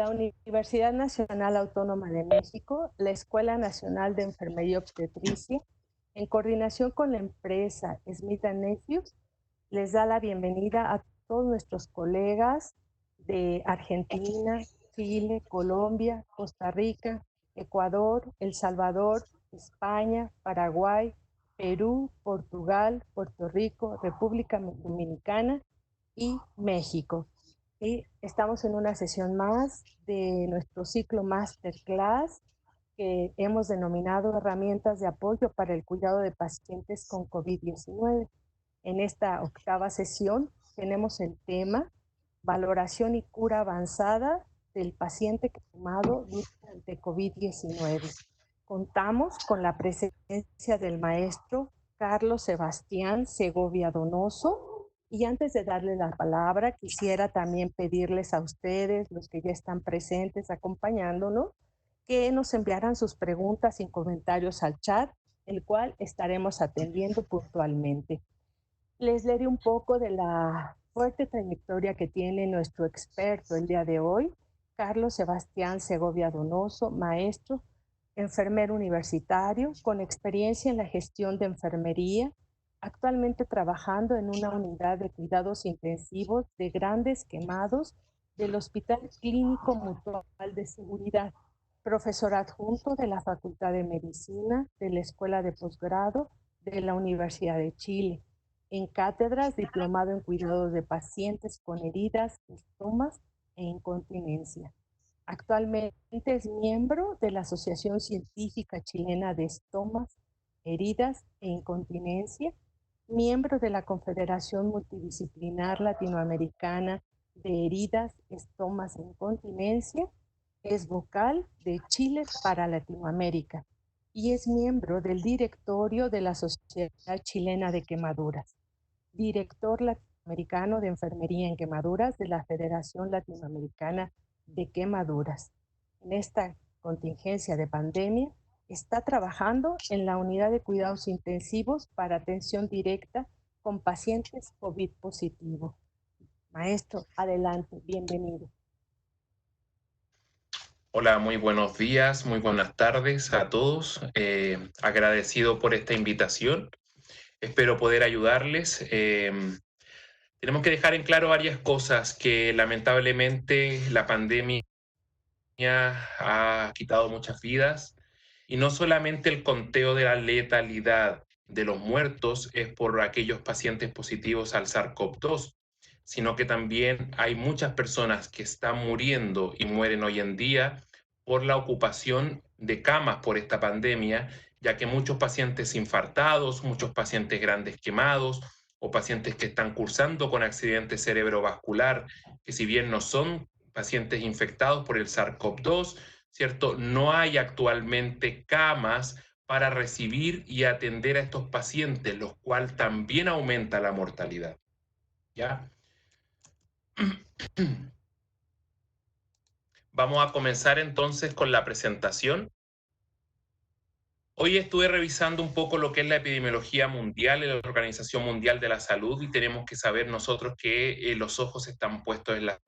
La Universidad Nacional Autónoma de México, la Escuela Nacional de Enfermería y Obstetricia, en coordinación con la empresa Smith Nephews, les da la bienvenida a todos nuestros colegas de Argentina, Chile, Colombia, Costa Rica, Ecuador, El Salvador, España, Paraguay, Perú, Portugal, Puerto Rico, República Dominicana y México. Y estamos en una sesión más de nuestro ciclo Masterclass que hemos denominado Herramientas de apoyo para el cuidado de pacientes con COVID-19. En esta octava sesión tenemos el tema Valoración y cura avanzada del paciente quemado durante COVID-19. Contamos con la presencia del maestro Carlos Sebastián Segovia Donoso. Y antes de darle la palabra, quisiera también pedirles a ustedes, los que ya están presentes acompañándonos, que nos enviaran sus preguntas y comentarios al chat, el cual estaremos atendiendo puntualmente. Les leeré un poco de la fuerte trayectoria que tiene nuestro experto el día de hoy, Carlos Sebastián Segovia Donoso, maestro, enfermero universitario, con experiencia en la gestión de enfermería, actualmente trabajando en una unidad de cuidados intensivos de grandes quemados del Hospital Clínico Mutual de Seguridad, profesor adjunto de la Facultad de Medicina de la Escuela de Posgrado de la Universidad de Chile, en cátedras, diplomado en cuidados de pacientes con heridas, estomas e incontinencia. Actualmente es miembro de la Asociación Científica Chilena de Estomas, Heridas e Incontinencia, miembro de la Confederación Multidisciplinar Latinoamericana de Heridas, Estomas e Incontinencia, es vocal de Chile para Latinoamérica y es miembro del directorio de la Sociedad Chilena de Quemaduras, director latinoamericano de Enfermería en Quemaduras de la Federación Latinoamericana de Quemaduras. En esta contingencia de pandemia, está trabajando en la unidad de cuidados intensivos para atención directa con pacientes COVID positivo. Maestro, adelante, bienvenido. Hola, muy buenos días, muy buenas tardes a todos. Agradecido por esta invitación. Espero poder ayudarles. Tenemos que dejar en claro varias cosas que lamentablemente la pandemia ha quitado muchas vidas y no solamente el conteo de la letalidad de los muertos es por aquellos pacientes positivos al SARS-CoV-2, sino que también hay muchas personas que están muriendo y mueren hoy en día por la ocupación de camas por esta pandemia, ya que muchos pacientes infartados, muchos pacientes grandes quemados o pacientes que están cursando con accidente cerebrovascular, que si bien no son pacientes infectados por el SARS-CoV-2, ¿cierto? No hay actualmente camas para recibir y atender a estos pacientes, lo cual también aumenta la mortalidad. ¿Ya? Vamos a comenzar entonces con la presentación. Hoy estuve revisando un poco lo que es la epidemiología mundial en la Organización Mundial de la Salud y tenemos que saber nosotros que los ojos están puestos en las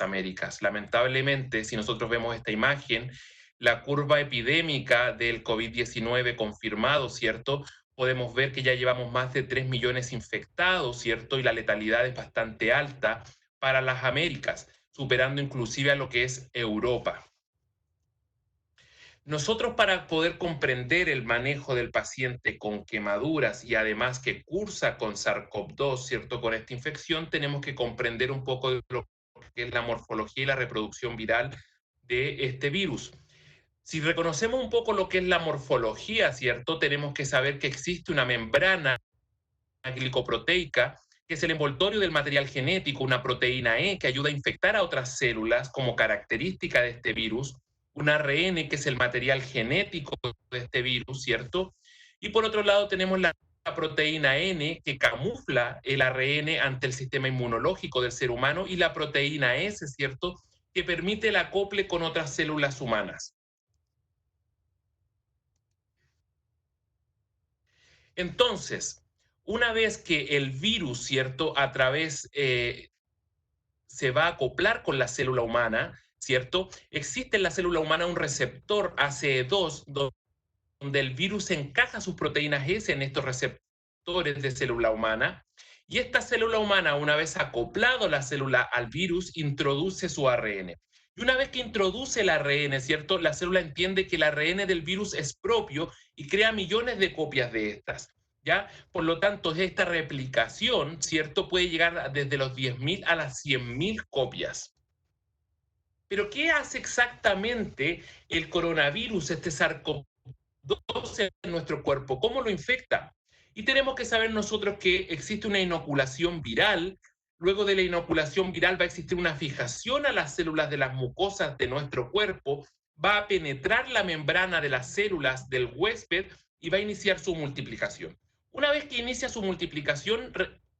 Américas. Lamentablemente, si nosotros vemos esta imagen, la curva epidémica del COVID-19 confirmado, ¿cierto? Podemos ver que ya llevamos más de 3 millones infectados, ¿cierto? Y la letalidad es bastante alta para las Américas, superando inclusive a lo que es Europa. Nosotros para poder comprender el manejo del paciente con quemaduras y además que cursa con SARS-CoV-2, ¿cierto? Con esta infección, tenemos que comprender un poco de lo que es la morfología y la reproducción viral de este virus. Si reconocemos un poco lo que es la morfología, ¿cierto? Tenemos que saber que existe una membrana glicoproteica, que es el envoltorio del material genético, una proteína E que ayuda a infectar a otras células como característica de este virus, un ARN que es el material genético de este virus, ¿cierto? Y por otro lado tenemos la proteína N que camufla el ARN ante el sistema inmunológico del ser humano y la proteína S, ¿cierto? Que permite el acople con otras células humanas. Entonces, una vez que el virus, ¿cierto? A través se va a acoplar con la célula humana, ¿cierto? Existe en la célula humana un receptor ACE2 donde el virus encaja sus proteínas S en estos receptores de célula humana, y esta célula humana, una vez acoplado la célula al virus, introduce su ARN. Y una vez que introduce el ARN, ¿cierto? La célula entiende que el ARN del virus es propio y crea millones de copias de estas, ¿ya? Por lo tanto, esta replicación, ¿cierto? Puede llegar desde los 10.000 a las 100.000 copias. Pero ¿qué hace exactamente el coronavirus, este SARS-CoV-2 en nuestro cuerpo? ¿Cómo lo infecta? Y tenemos que saber nosotros que existe una inoculación viral. Luego de la inoculación viral va a existir una fijación a las células de las mucosas de nuestro cuerpo, va a penetrar la membrana de las células del huésped y va a iniciar su multiplicación. Una vez que inicia su multiplicación,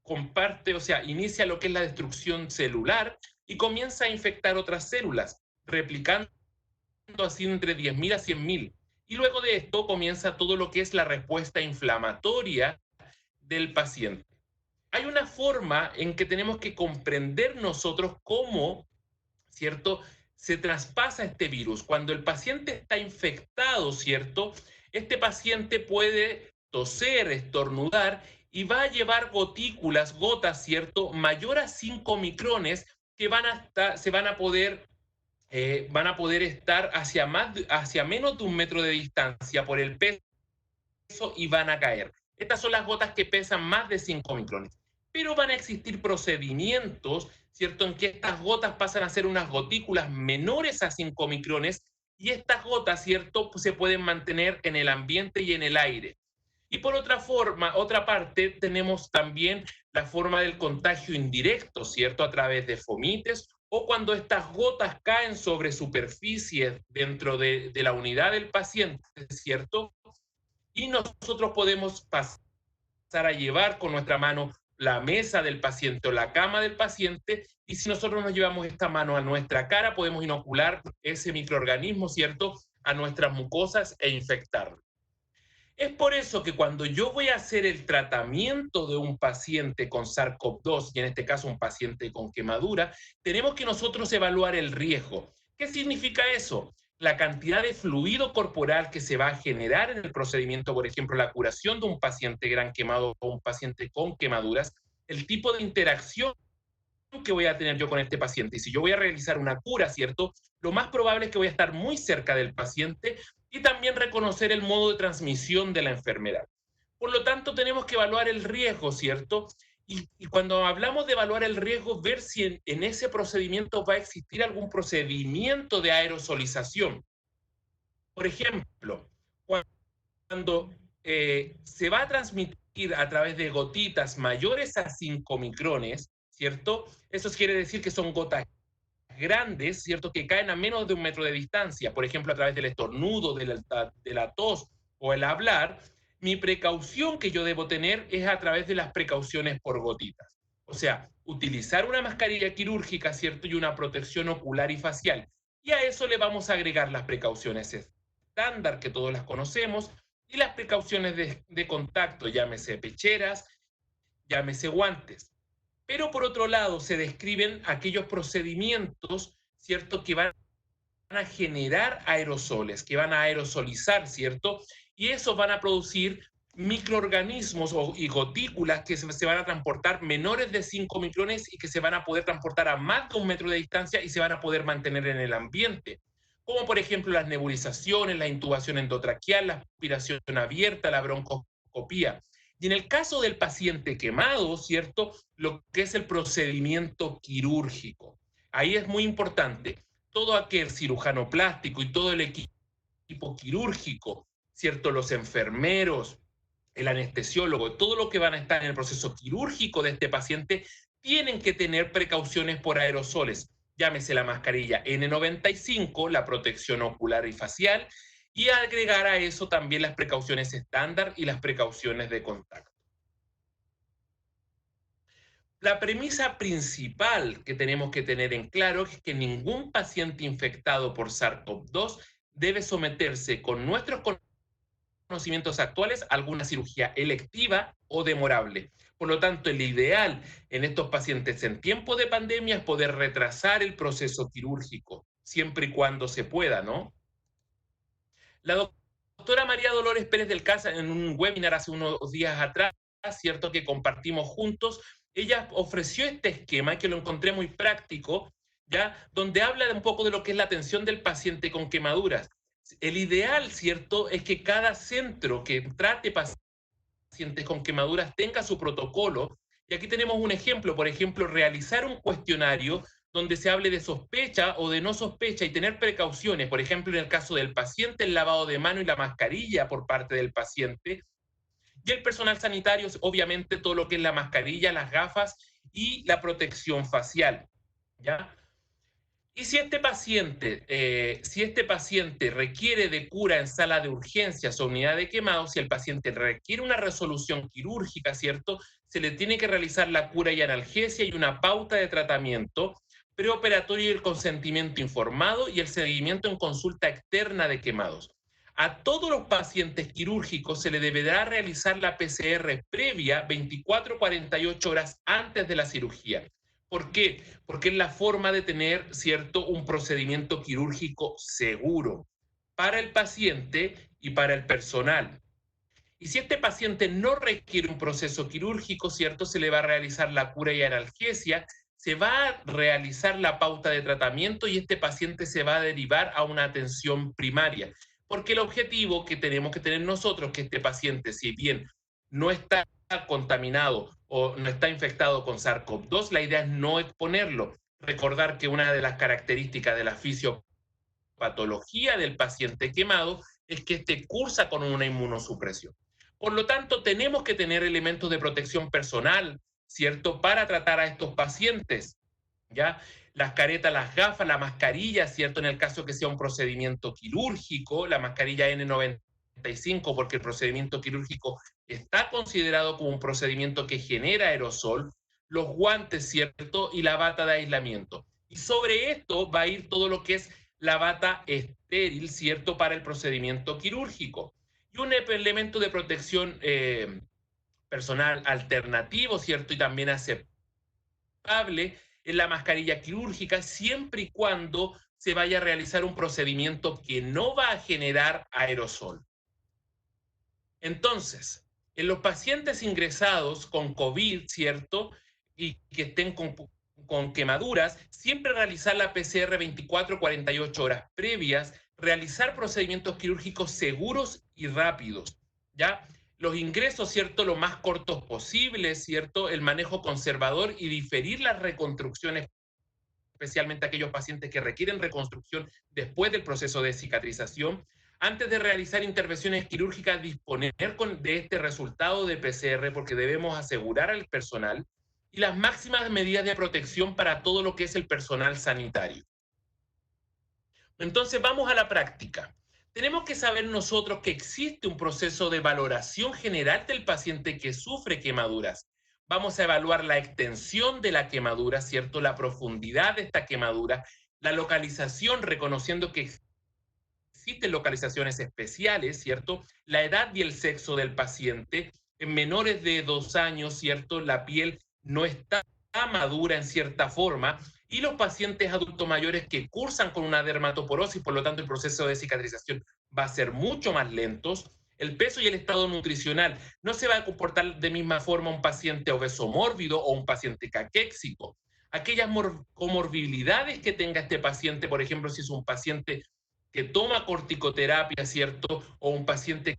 comparte, o sea, inicia lo que es la destrucción celular y comienza a infectar otras células, replicando así entre 10.000 a 100.000. Y luego de esto comienza todo lo que es la respuesta inflamatoria del paciente. Hay una forma en que tenemos que comprender nosotros cómo, ¿cierto?, se traspasa este virus. Cuando el paciente está infectado, ¿cierto?, este paciente puede toser, estornudar y va a llevar gotas, ¿cierto?, mayor a 5 micrones que van a poder estar hacia menos de 1 metro de distancia por el peso y van a caer. Estas son las gotas que pesan más de 5 micrones. Pero van a existir procedimientos, ¿cierto?, en que estas gotas pasan a ser unas gotículas menores a 5 micrones y estas gotas, ¿cierto?, pues se pueden mantener en el ambiente y en el aire. Y por otra parte, tenemos también la forma del contagio indirecto, ¿cierto?, a través de fomites o cuando estas gotas caen sobre superficies dentro de la unidad del paciente, ¿cierto? Y nosotros podemos pasar a llevar con nuestra mano la mesa del paciente o la cama del paciente, y si nosotros nos llevamos esta mano a nuestra cara, podemos inocular ese microorganismo, ¿cierto?, a nuestras mucosas e infectarlo. Es por eso que cuando yo voy a hacer el tratamiento de un paciente con SARS-CoV-2, y en este caso un paciente con quemadura, tenemos que nosotros evaluar el riesgo. ¿Qué significa eso? La cantidad de fluido corporal que se va a generar en el procedimiento, por ejemplo, la curación de un paciente gran quemado o un paciente con quemaduras, el tipo de interacción que voy a tener yo con este paciente. Y si yo voy a realizar una cura, ¿cierto?, lo más probable es que voy a estar muy cerca del paciente y también reconocer el modo de transmisión de la enfermedad. Por lo tanto, tenemos que evaluar el riesgo, ¿cierto? Y cuando hablamos de evaluar el riesgo, ver si en ese procedimiento va a existir algún procedimiento de aerosolización. Por ejemplo, cuando se va a transmitir a través de gotitas mayores a 5 micrones, ¿cierto? Eso quiere decir que son gotas grandes, ¿cierto?, que caen a menos de 1 metro de distancia, por ejemplo, a través del estornudo, de la tos o el hablar. Mi precaución que yo debo tener es a través de las precauciones por gotitas. O sea, utilizar una mascarilla quirúrgica, ¿cierto?, y una protección ocular y facial. Y a eso le vamos a agregar las precauciones estándar, que todos las conocemos, y las precauciones de contacto, llámese pecheras, llámese guantes. Pero por otro lado, se describen aquellos procedimientos, ¿cierto?, que van a generar aerosoles, que van a aerosolizar, ¿cierto? Y esos van a producir microorganismos y gotículas que se van a transportar menores de 5 micrones y que se van a poder transportar a más de 1 metro de distancia y se van a poder mantener en el ambiente. Como por ejemplo las nebulizaciones, la intubación endotraqueal, la aspiración abierta, la broncoscopía. Y en el caso del paciente quemado, ¿cierto?, lo que es el procedimiento quirúrgico. Ahí es muy importante. Todo aquel cirujano plástico y todo el equipo quirúrgico, ¿cierto?, los enfermeros, el anestesiólogo, todo lo que van a estar en el proceso quirúrgico de este paciente, tienen que tener precauciones por aerosoles. Llámese la mascarilla N95, la protección ocular y facial, y agregar a eso también las precauciones estándar y las precauciones de contacto. La premisa principal que tenemos que tener en claro es que ningún paciente infectado por SARS-CoV-2 debe someterse con nuestros conocimientos actuales a alguna cirugía electiva o demorable. Por lo tanto, el ideal en estos pacientes en tiempo de pandemia es poder retrasar el proceso quirúrgico. siempre y cuando se pueda, ¿no? La doctora María Dolores Pérez del Casa, en un webinar hace unos días atrás, cierto, que compartimos juntos, ella ofreció este esquema que lo encontré muy práctico, ¿ya? Donde habla de un poco de lo que es la atención del paciente con quemaduras. El ideal, ¿cierto?, es que cada centro que trate pacientes con quemaduras tenga su protocolo. Y aquí tenemos un ejemplo, por ejemplo, realizar un cuestionario donde se hable de sospecha o de no sospecha y tener precauciones. Por ejemplo, en el caso del paciente, el lavado de mano y la mascarilla por parte del paciente. Y el personal sanitario, obviamente, todo lo que es la mascarilla, las gafas y la protección facial. ¿Ya? Y si este paciente requiere de cura en sala de urgencias o unidad de quemados, si el paciente requiere una resolución quirúrgica, ¿cierto? Se le tiene que realizar la cura y analgesia y una pauta de tratamiento preoperatorio y el consentimiento informado y el seguimiento en consulta externa de quemados. A todos los pacientes quirúrgicos se le deberá realizar la PCR previa 24-48 horas antes de la cirugía. ¿Por qué? Porque es la forma de tener, ¿cierto?, un procedimiento quirúrgico seguro para el paciente y para el personal. Y si este paciente no requiere un proceso quirúrgico, ¿cierto?, se le va a realizar la cura y analgesia, se va a realizar la pauta de tratamiento y este paciente se va a derivar a una atención primaria. Porque el objetivo que tenemos que tener nosotros, que este paciente, si bien no está contaminado o no está infectado con SARS-CoV-2, la idea es no exponerlo. Recordar que una de las características de la fisiopatología del paciente quemado es que este cursa con una inmunosupresión. Por lo tanto, tenemos que tener elementos de protección personal, ¿cierto?, para tratar a estos pacientes, ¿ya? Las caretas, las gafas, la mascarilla, ¿cierto?, en el caso que sea un procedimiento quirúrgico, la mascarilla N95, porque el procedimiento quirúrgico está considerado como un procedimiento que genera aerosol, los guantes, ¿cierto?, y la bata de aislamiento. Y sobre esto va a ir todo lo que es la bata estéril, ¿cierto?, para el procedimiento quirúrgico. Y un elemento de protección personal alternativo, ¿cierto?, y también aceptable es la mascarilla quirúrgica, siempre y cuando se vaya a realizar un procedimiento que no va a generar aerosol. Entonces, en los pacientes ingresados con COVID, ¿cierto?, y que estén con quemaduras, siempre realizar la PCR 24-48 horas previas, realizar procedimientos quirúrgicos seguros y rápidos, ¿ya? Los ingresos, ¿cierto?, lo más cortos posibles, ¿cierto?, el manejo conservador y diferir las reconstrucciones, especialmente aquellos pacientes que requieren reconstrucción después del proceso de cicatrización. Antes de realizar intervenciones quirúrgicas, disponer de este resultado de PCR porque debemos asegurar al personal y las máximas medidas de protección para todo lo que es el personal sanitario. Entonces vamos a la práctica. Tenemos que saber nosotros que existe un proceso de valoración general del paciente que sufre quemaduras. Vamos a evaluar la extensión de la quemadura, ¿cierto?, la profundidad de esta quemadura, la localización, reconociendo que existen localizaciones especiales, ¿cierto? La edad y el sexo del paciente. En menores de 2 años, ¿cierto?, la piel no está madura en cierta forma. Y los pacientes adultos mayores que cursan con una dermatoporosis, por lo tanto el proceso de cicatrización va a ser mucho más lento. El peso y el estado nutricional no se va a comportar de misma forma un paciente obeso mórbido o un paciente caquéxico. Aquellas comorbilidades que tenga este paciente, por ejemplo, si es un paciente que toma corticoterapia, ¿cierto?, o un paciente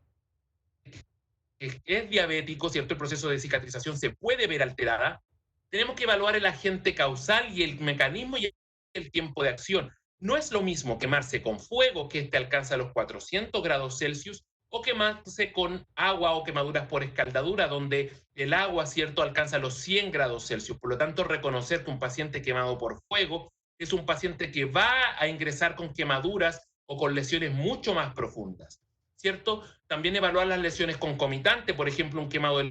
que es diabético, ¿cierto?, el proceso de cicatrización se puede ver alterada. Tenemos que evaluar el agente causal y el mecanismo y el tiempo de acción. No es lo mismo quemarse con fuego, que este alcanza los 400 grados Celsius, o quemarse con agua o quemaduras por escaldadura, donde el agua, ¿cierto?, alcanza los 100 grados Celsius. Por lo tanto, reconocer que un paciente quemado por fuego es un paciente que va a ingresar con quemaduras o con lesiones mucho más profundas, ¿cierto? También evaluar las lesiones concomitantes, por ejemplo, un quemado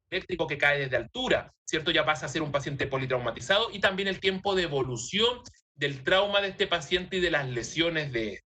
eléctrico que cae desde altura, ¿cierto? Ya pasa a ser un paciente politraumatizado, y también el tiempo de evolución del trauma de este paciente y de las lesiones de este.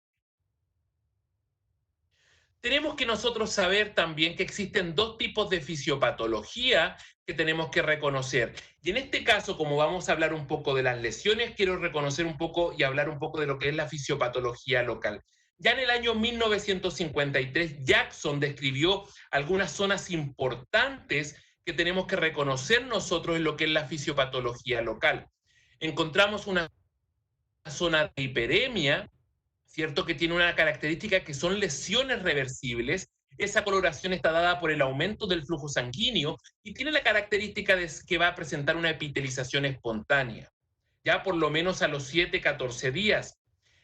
Tenemos que nosotros saber también que existen dos tipos de fisiopatología que tenemos que reconocer. Y en este caso, como vamos a hablar un poco de las lesiones, quiero reconocer un poco y hablar un poco de lo que es la fisiopatología local. Ya en el año 1953, Jackson describió algunas zonas importantes que tenemos que reconocer nosotros en lo que es la fisiopatología local. Encontramos una zona de hiperemia, ¿cierto? Que tiene una característica que son lesiones reversibles. Esa coloración está dada por el aumento del flujo sanguíneo y tiene la característica de que va a presentar una epitelización espontánea, ya por lo menos a los 7-14 días.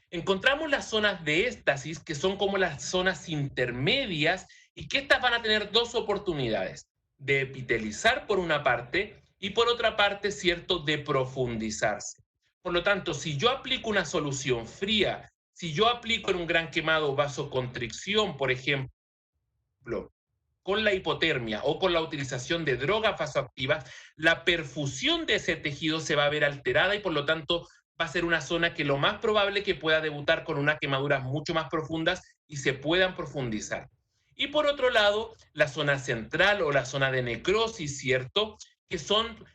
Encontramos las zonas de éstasis, que son como las zonas intermedias, y que estas van a tener dos oportunidades, de epitelizar por una parte y por otra parte, ¿cierto?, de profundizarse. Por lo tanto, si yo aplico una solución fría, si yo aplico en un gran quemado vasoconstricción, por ejemplo, con la hipotermia o con la utilización de drogas vasoactivas, la perfusión de ese tejido se va a ver alterada y por lo tanto va a ser una zona que lo más probable que pueda debutar con unas quemaduras mucho más profundas y se puedan profundizar. Y por otro lado, la zona central o la zona de necrosis, ¿cierto? Que son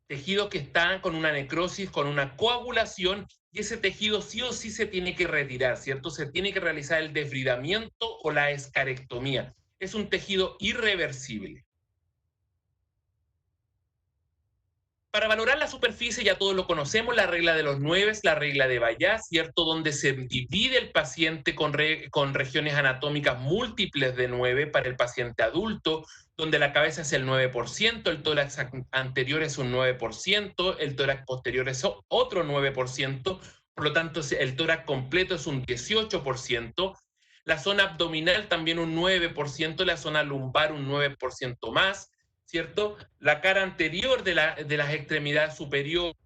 tejidos que están con una necrosis, con una coagulación, y ese tejido sí o sí se tiene que retirar, ¿cierto? Se tiene que realizar el desbridamiento o la escarectomía. Es un tejido irreversible. Para valorar la superficie, ya todos lo conocemos, la regla de los 9, la regla de Bayá, ¿cierto? Donde se divide el paciente con regiones anatómicas múltiples de 9 para el paciente adulto, donde la cabeza es el 9%, el tórax anterior es un 9%, el tórax posterior es otro 9%, por lo tanto el tórax completo es un 18%, la zona abdominal también un 9%, la zona lumbar un 9% más, ¿cierto? La cara anterior de las extremidades superiores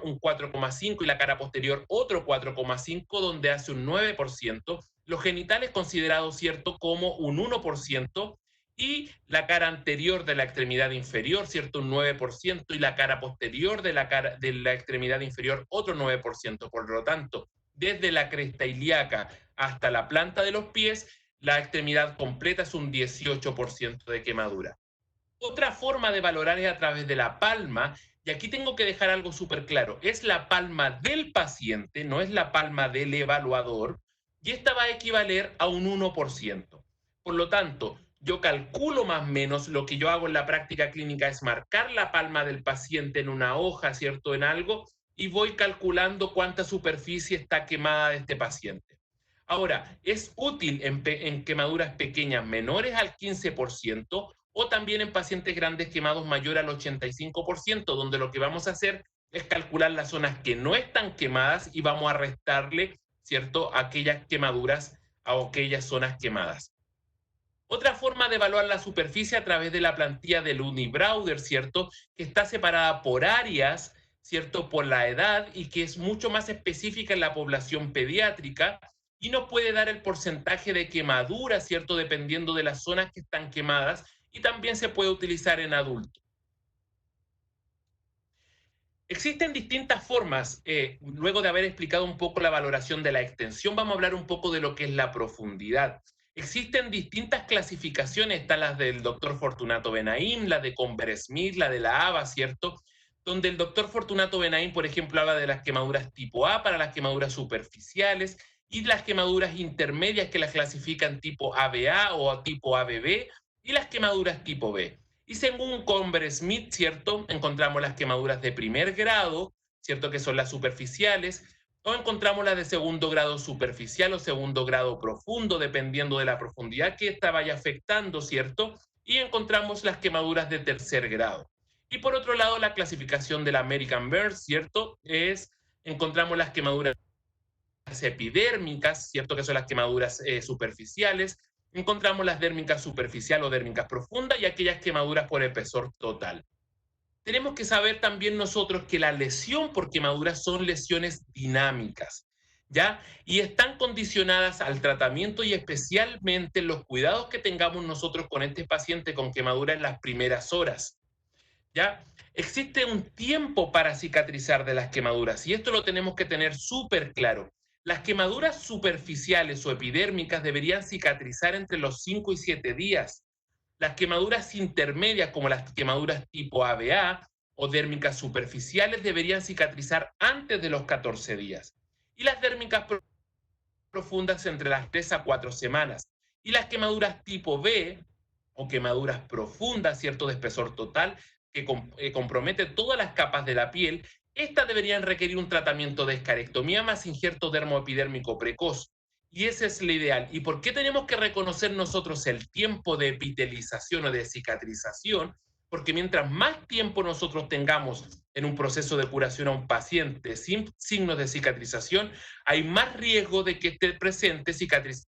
un 4,5 y la cara posterior otro 4,5, donde hace un 9%, los genitales considerados, ¿cierto?, como un 1%, y la cara anterior de la extremidad inferior, ¿cierto?, un 9%, y la cara posterior de la extremidad inferior otro 9%. Por lo tanto, desde la cresta ilíaca hasta la planta de los pies, la extremidad completa es un 18% de quemadura. Otra forma de valorar es a través de la palma, y aquí tengo que dejar algo súper claro, es la palma del paciente, no es la palma del evaluador, y esta va a equivaler a un 1%. Por lo tanto, yo calculo más o menos, lo que yo hago en la práctica clínica es marcar la palma del paciente en una hoja, ¿cierto?, en algo, y voy calculando cuánta superficie está quemada de este paciente. Ahora, es útil en quemaduras pequeñas menores al 15%, o también en pacientes grandes quemados mayor al 85%, donde lo que vamos a hacer es calcular las zonas que no están quemadas y vamos a restarle, ¿cierto?, aquellas quemaduras a aquellas zonas quemadas. Otra forma de evaluar la superficie a través de la plantilla del Unibrowser, ¿cierto?, que está separada por áreas, ¿cierto?, por la edad, y que es mucho más específica en la población pediátrica y nos puede dar el porcentaje de quemadura, ¿cierto?, dependiendo de las zonas que están quemadas, y también se puede utilizar en adultos. Existen distintas formas. Luego de haber explicado un poco la valoración de la extensión, vamos a hablar un poco de lo que es la profundidad. Existen distintas clasificaciones, están las del doctor Fortunato Benaim, la de Conver Smith, la de la ABA, ¿cierto? Donde el doctor Fortunato Benaim, por ejemplo, habla de las quemaduras tipo A para las quemaduras superficiales y las quemaduras intermedias que las clasifican tipo ABA o tipo ABB y las quemaduras tipo B. Y según Conver Smith, ¿cierto?, encontramos las quemaduras de primer grado, ¿cierto?, que son las superficiales, o encontramos las de segundo grado superficial o segundo grado profundo, dependiendo de la profundidad que esta vaya afectando, ¿cierto? Y encontramos las quemaduras de tercer grado. Y por otro lado, la clasificación del American Burn, ¿cierto?, encontramos las quemaduras epidérmicas, ¿cierto?, que son las quemaduras superficiales. Encontramos las dérmicas superficial o dérmicas profundas y aquellas quemaduras por espesor total. Tenemos que saber también nosotros que la lesión por quemaduras son lesiones dinámicas, ¿ya? Y están condicionadas al tratamiento y especialmente los cuidados que tengamos nosotros con este paciente con quemadura en las primeras horas, ¿ya? Existe un tiempo para cicatrizar de las quemaduras y esto lo tenemos que tener súper claro. Las quemaduras superficiales o epidérmicas deberían cicatrizar entre los 5 y 7 días. Las quemaduras intermedias, como las quemaduras tipo ABA o dérmicas superficiales, deberían cicatrizar antes de los 14 días. Y las dérmicas profundas entre las 3 a 4 semanas. Y las quemaduras tipo B o quemaduras profundas, cierto, de espesor total, que compromete todas las capas de la piel, estas deberían requerir un tratamiento de escarectomía más injerto dermoepidérmico precoz. Y ese es lo ideal. ¿Y por qué tenemos que reconocer nosotros el tiempo de epitelización o de cicatrización? Porque mientras más tiempo nosotros tengamos en un proceso de curación a un paciente sin signos de cicatrización, hay más riesgo de que esté presente cicatrización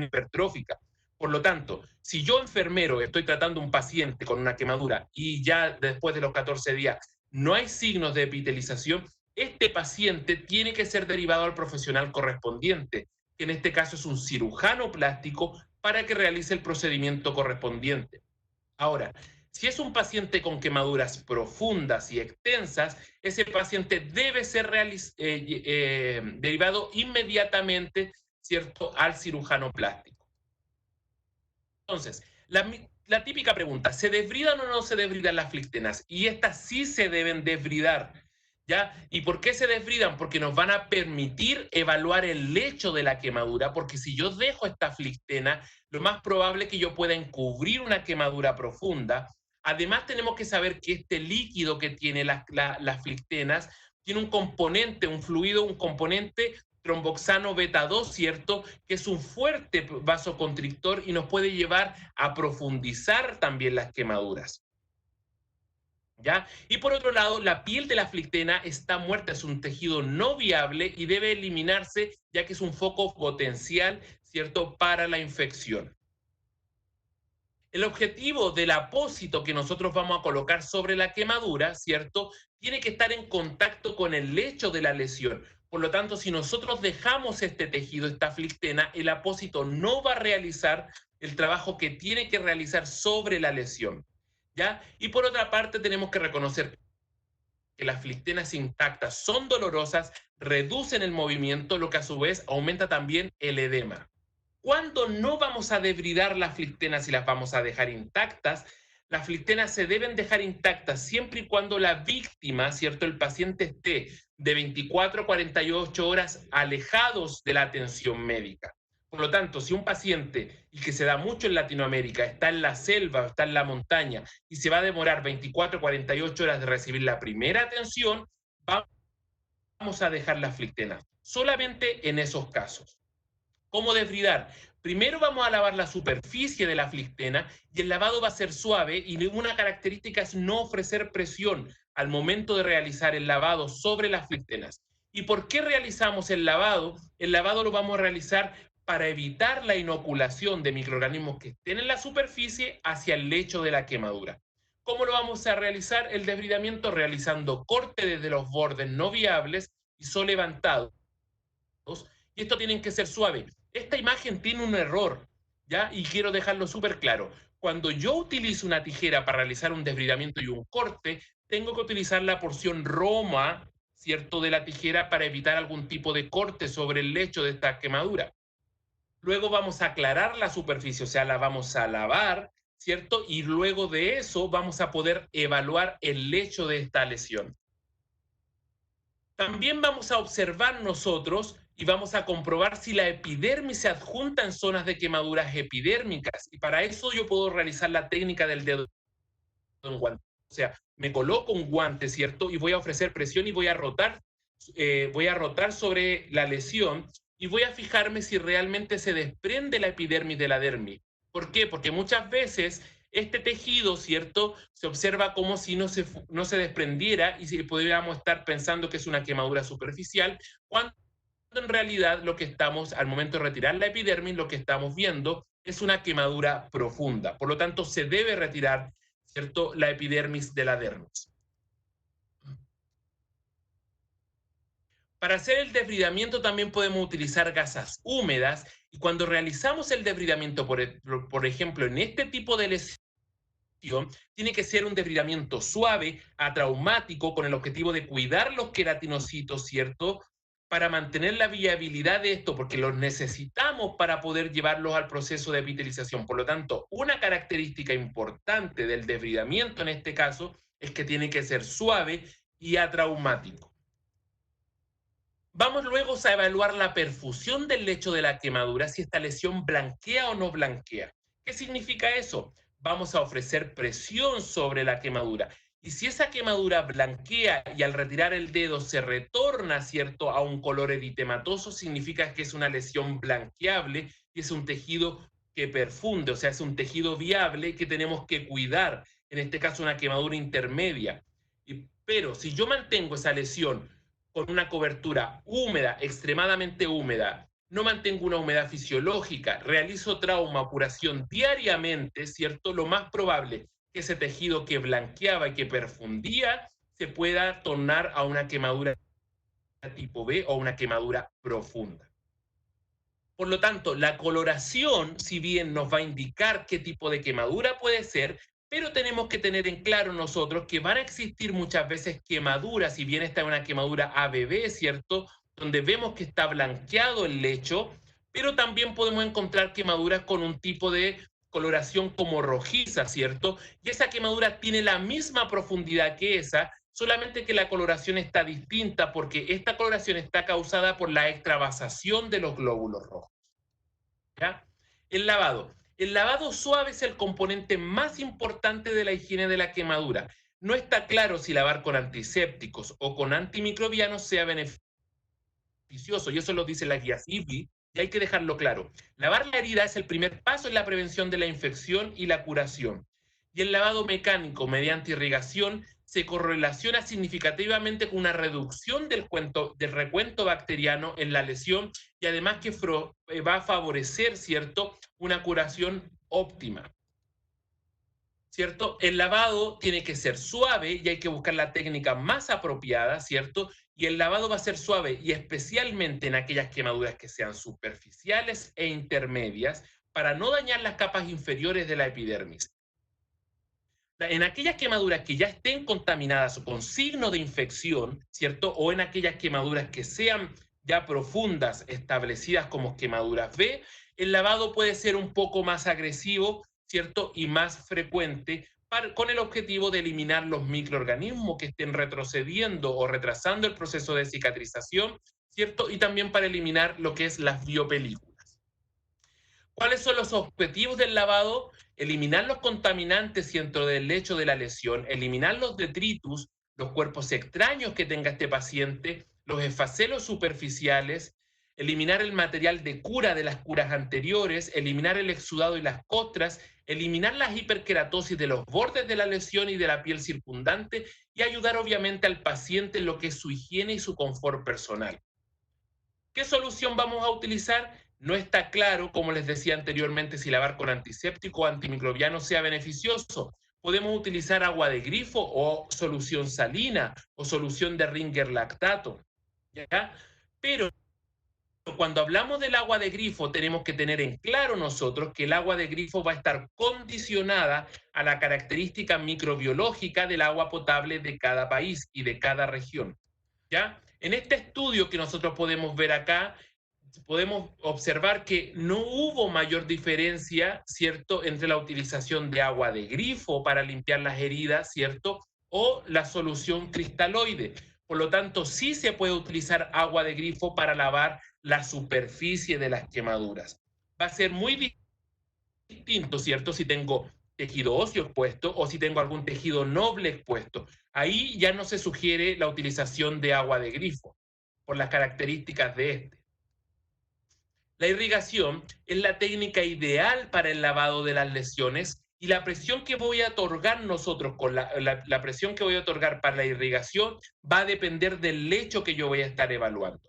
hipertrófica. Por lo tanto, si yo enfermero estoy tratando a un paciente con una quemadura y ya después de los 14 días no hay signos de epitelización, este paciente tiene que ser derivado al profesional correspondiente, que en este caso es un cirujano plástico, para que realice el procedimiento correspondiente. Ahora, si es un paciente con quemaduras profundas y extensas, ese paciente debe ser derivado inmediatamente, ¿cierto?, al cirujano plástico. Entonces, la típica pregunta, ¿se desbridan o no se desbridan las flictenas? Y estas sí se deben desbridar, ¿ya? ¿Y por qué se desbridan? Porque nos van a permitir evaluar el lecho de la quemadura, porque si yo dejo esta flictena, lo más probable es que yo pueda encubrir una quemadura profunda. Además, tenemos que saber que este líquido que tiene las flictenas tiene un componente, un fluido, un componente tromboxano beta 2, ¿cierto? Que es un fuerte vasoconstrictor y nos puede llevar a profundizar también las quemaduras. ¿Ya? Y por otro lado, la piel de la flictena está muerta, es un tejido no viable y debe eliminarse ya que es un foco potencial, ¿cierto?, para la infección. El objetivo del apósito que nosotros vamos a colocar sobre la quemadura, ¿cierto?, tiene que estar en contacto con el lecho de la lesión. Por lo tanto, si nosotros dejamos este tejido, esta flictena, el apósito no va a realizar el trabajo que tiene que realizar sobre la lesión, ¿ya? Y por otra parte, tenemos que reconocer que las flictenas intactas son dolorosas, reducen el movimiento, lo que a su vez aumenta también el edema. Cuando no vamos a debridar las flictenas y las vamos a dejar intactas, las flictenas se deben dejar intactas siempre y cuando la víctima, ¿cierto?, el paciente esté de 24 a 48 horas alejados de la atención médica. Por lo tanto, si un paciente, y que se da mucho en Latinoamérica, está en la selva, está en la montaña, y se va a demorar 24 a 48 horas de recibir la primera atención, vamos a dejar las flictenas. Solamente en esos casos. ¿Cómo desbridar? Primero vamos a lavar la superficie de la flictena y el lavado va a ser suave y una característica es no ofrecer presión al momento de realizar el lavado sobre las flictenas. ¿Y por qué realizamos el lavado? El lavado lo vamos a realizar para evitar la inoculación de microorganismos que estén en la superficie hacia el lecho de la quemadura. ¿Cómo lo vamos a realizar? El desbridamiento realizando corte desde los bordes no viables y son levantados. Y esto tienen que ser suave. Esta imagen tiene un error, ¿ya? Y quiero dejarlo súper claro. Cuando yo utilizo una tijera para realizar un desbridamiento y un corte, tengo que utilizar la porción roma, ¿cierto?, de la tijera para evitar algún tipo de corte sobre el lecho de esta quemadura. Luego vamos a aclarar la superficie, o sea, la vamos a lavar, ¿cierto? Y luego de eso vamos a poder evaluar el lecho de esta lesión. También vamos a observar nosotros y vamos a comprobar si la epidermis se adjunta en zonas de quemaduras epidérmicas. Y para eso yo puedo realizar la técnica del dedo en guante. O sea, me coloco un guante, ¿cierto? Y voy a ofrecer presión y voy a rotar sobre la lesión y voy a fijarme si realmente se desprende la epidermis de la dermis. ¿Por qué? Porque muchas veces este tejido, ¿cierto?, se observa como si no se desprendiera y si podríamos estar pensando que es una quemadura superficial, cuando en realidad lo que estamos, al momento de retirar la epidermis, lo que estamos viendo es una quemadura profunda. Por lo tanto, se debe retirar, ¿cierto?, la epidermis de la dermis. Para hacer el desbridamiento también podemos utilizar gasas húmedas y cuando realizamos el desbridamiento, por ejemplo, en este tipo de lesión, tiene que ser un desbridamiento suave, atraumático, con el objetivo de cuidar los queratinocitos, ¿cierto?, para mantener la viabilidad de esto, porque los necesitamos para poder llevarlos al proceso de epitelización. Por lo tanto, una característica importante del desbridamiento en este caso es que tiene que ser suave y atraumático. Vamos luego a evaluar la perfusión del lecho de la quemadura, si esta lesión blanquea o no blanquea. ¿Qué significa eso? Vamos a ofrecer presión sobre la quemadura. Y si esa quemadura blanquea y al retirar el dedo se retorna, ¿cierto?, a un color eritematoso, significa que es una lesión blanqueable y es un tejido que perfunde, o sea, es un tejido viable que tenemos que cuidar. En este caso, una quemadura intermedia. Pero si yo mantengo esa lesión con una cobertura húmeda, extremadamente húmeda, no mantengo una humedad fisiológica, realizo trauma o curación diariamente, ¿cierto? Lo más probable que ese tejido que blanqueaba y que perfundía se pueda tornar a una quemadura tipo B o una quemadura profunda. Por lo tanto, la coloración, si bien nos va a indicar qué tipo de quemadura puede ser, pero tenemos que tener en claro nosotros que van a existir muchas veces quemaduras, si bien esta es una quemadura ABB, ¿cierto? Donde vemos que está blanqueado el lecho, pero también podemos encontrar quemaduras con un tipo de coloración como rojiza, ¿cierto? Y esa quemadura tiene la misma profundidad que esa, solamente que la coloración está distinta porque esta coloración está causada por la extravasación de los glóbulos rojos. ¿Ya? El lavado. El lavado suave es el componente más importante de la higiene de la quemadura. No está claro si lavar con antisépticos o con antimicrobianos sea beneficioso, y eso lo dice la guía CIVI, y hay que dejarlo claro. Lavar la herida es el primer paso en la prevención de la infección y la curación. Y el lavado mecánico mediante irrigación se correlaciona significativamente con una reducción del recuento bacteriano en la lesión y además que va a favorecer, ¿cierto?, una curación óptima. ¿Cierto? El lavado tiene que ser suave y hay que buscar la técnica más apropiada, ¿cierto? Y el lavado va a ser suave y especialmente en aquellas quemaduras que sean superficiales e intermedias para no dañar las capas inferiores de la epidermis. En aquellas quemaduras que ya estén contaminadas o con signo de infección, ¿cierto? O en aquellas quemaduras que sean ya profundas, establecidas como quemaduras B, el lavado puede ser un poco más agresivo, ¿cierto? Y más frecuente con el objetivo de eliminar los microorganismos que estén retrocediendo o retrasando el proceso de cicatrización, ¿cierto? Y también para eliminar lo que es las biopelículas. ¿Cuáles son los objetivos del lavado? Eliminar los contaminantes dentro del lecho de la lesión, eliminar los detritus, los cuerpos extraños que tenga este paciente, los esfacelos superficiales, eliminar el material de cura de las curas anteriores, eliminar el exudado y las costras, eliminar las hiperkeratosis de los bordes de la lesión y de la piel circundante y ayudar obviamente al paciente en lo que es su higiene y su confort personal. ¿Qué solución vamos a utilizar? No está claro, como les decía anteriormente, si lavar con antiséptico o antimicrobiano sea beneficioso. Podemos utilizar agua de grifo o solución salina o solución de Ringer lactato, ¿ya? Pero cuando hablamos del agua de grifo, tenemos que tener en claro nosotros que el agua de grifo va a estar condicionada a la característica microbiológica del agua potable de cada país y de cada región, ¿ya? En este estudio que nosotros podemos ver acá, podemos observar que no hubo mayor diferencia, ¿cierto?, entre la utilización de agua de grifo para limpiar las heridas, ¿cierto?, o la solución cristaloide. Por lo tanto, sí se puede utilizar agua de grifo para lavar la superficie de las quemaduras. Va a ser muy distinto, ¿cierto?, si tengo tejido óseo expuesto o si tengo algún tejido noble expuesto. Ahí ya no se sugiere la utilización de agua de grifo por las características de este. La irrigación es la técnica ideal para el lavado de las lesiones y la presión que voy a otorgar nosotros con la presión que voy a otorgar para la irrigación va a depender del lecho que yo voy a estar evaluando.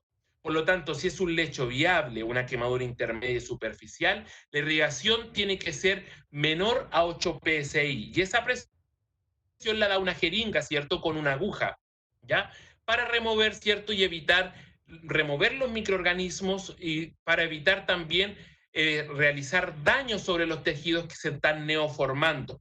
Por lo tanto, si es un lecho viable, una quemadura intermedia y superficial, la irrigación tiene que ser menor a 8 psi y esa presión la da una jeringa, ¿cierto?, con una aguja, ¿ya? Para remover, ¿cierto?, y evitar remover los microorganismos y para evitar también realizar daño sobre los tejidos que se están neoformando,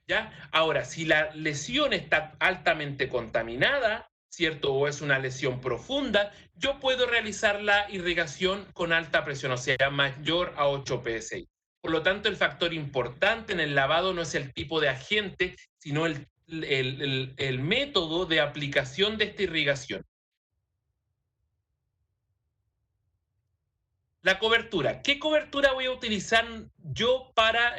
¿ya? Ahora, si la lesión está altamente contaminada, ¿cierto? O es una lesión profunda, yo puedo realizar la irrigación con alta presión, o sea, mayor a 8 psi. Por lo tanto, el factor importante en el lavado no es el tipo de agente, sino el método de aplicación de esta irrigación. La cobertura. ¿Qué cobertura voy a utilizar yo para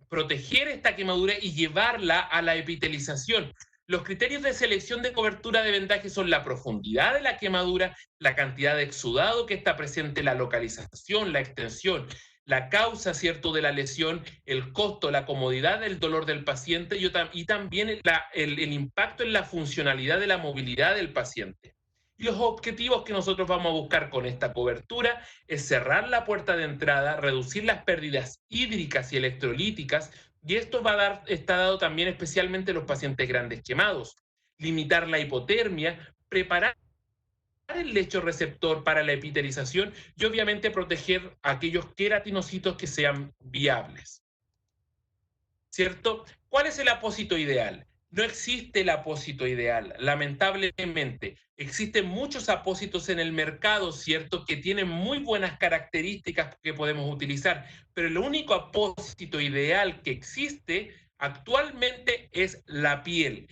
proteger esta quemadura y llevarla a la epitelización? Los criterios de selección de cobertura de vendaje son la profundidad de la quemadura, la cantidad de exudado que está presente, la localización, la extensión, la causa, ¿cierto?, de la lesión, el costo, la comodidad del dolor del paciente y también el impacto en la funcionalidad de la movilidad del paciente. Y los objetivos que nosotros vamos a buscar con esta cobertura es cerrar la puerta de entrada, reducir las pérdidas hídricas y electrolíticas, y esto está dado también especialmente en los pacientes grandes quemados, limitar la hipotermia, preparar el lecho receptor para la epitelización y obviamente proteger a aquellos queratinocitos que sean viables. ¿Cierto? ¿Cuál es el apósito ideal? No existe el apósito ideal, lamentablemente. Existen muchos apósitos en el mercado, ¿cierto?, que tienen muy buenas características que podemos utilizar, pero el único apósito ideal que existe actualmente es la piel.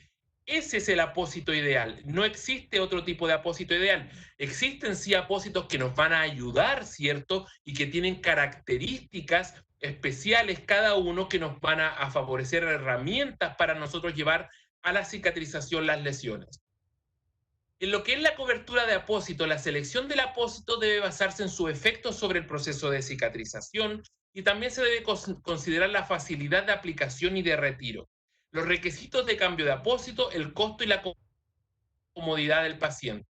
Ese es el apósito ideal. No existe otro tipo de apósito ideal. Existen sí apósitos que nos van a ayudar, ¿cierto? Y que tienen características especiales cada uno que nos van a favorecer herramientas para nosotros llevar a la cicatrización las lesiones. En lo que es la cobertura de apósito, la selección del apósito debe basarse en su efecto sobre el proceso de cicatrización y también se debe considerar la facilidad de aplicación y de retiro, los requisitos de cambio de apósito, el costo y la comodidad del paciente.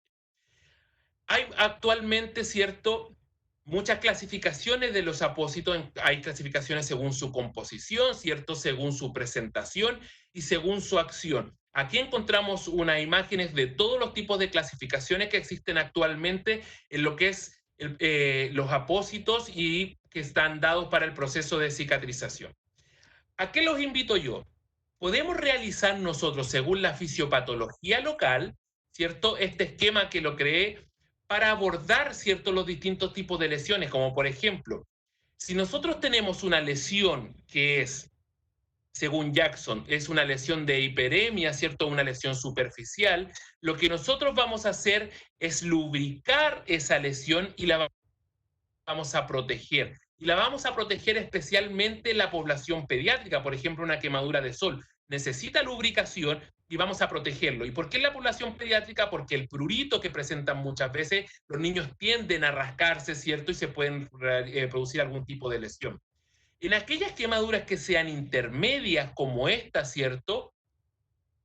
Hay actualmente, ¿cierto?, muchas clasificaciones de los apósitos. Hay clasificaciones según su composición, ¿cierto?, según su presentación y según su acción. Aquí encontramos unas imágenes de todos los tipos de clasificaciones que existen actualmente en lo que es los apósitos y que están dados para el proceso de cicatrización. ¿A qué los invito yo? Podemos realizar nosotros, según la fisiopatología local, ¿cierto?, este esquema que lo creé para abordar, ¿cierto?, los distintos tipos de lesiones, como por ejemplo, si nosotros tenemos una lesión que es, según Jackson, es una lesión de hiperemia, ¿cierto?, una lesión superficial, lo que nosotros vamos a hacer es lubricar esa lesión y la vamos a proteger. Y la vamos a proteger especialmente la población pediátrica, por ejemplo, una quemadura de sol. Necesita lubricación y vamos a protegerlo. ¿Y por qué en la población pediátrica? Porque el prurito que presentan muchas veces, los niños tienden a rascarse, ¿cierto? Y se pueden producir algún tipo de lesión. En aquellas quemaduras que sean intermedias como esta, ¿cierto?,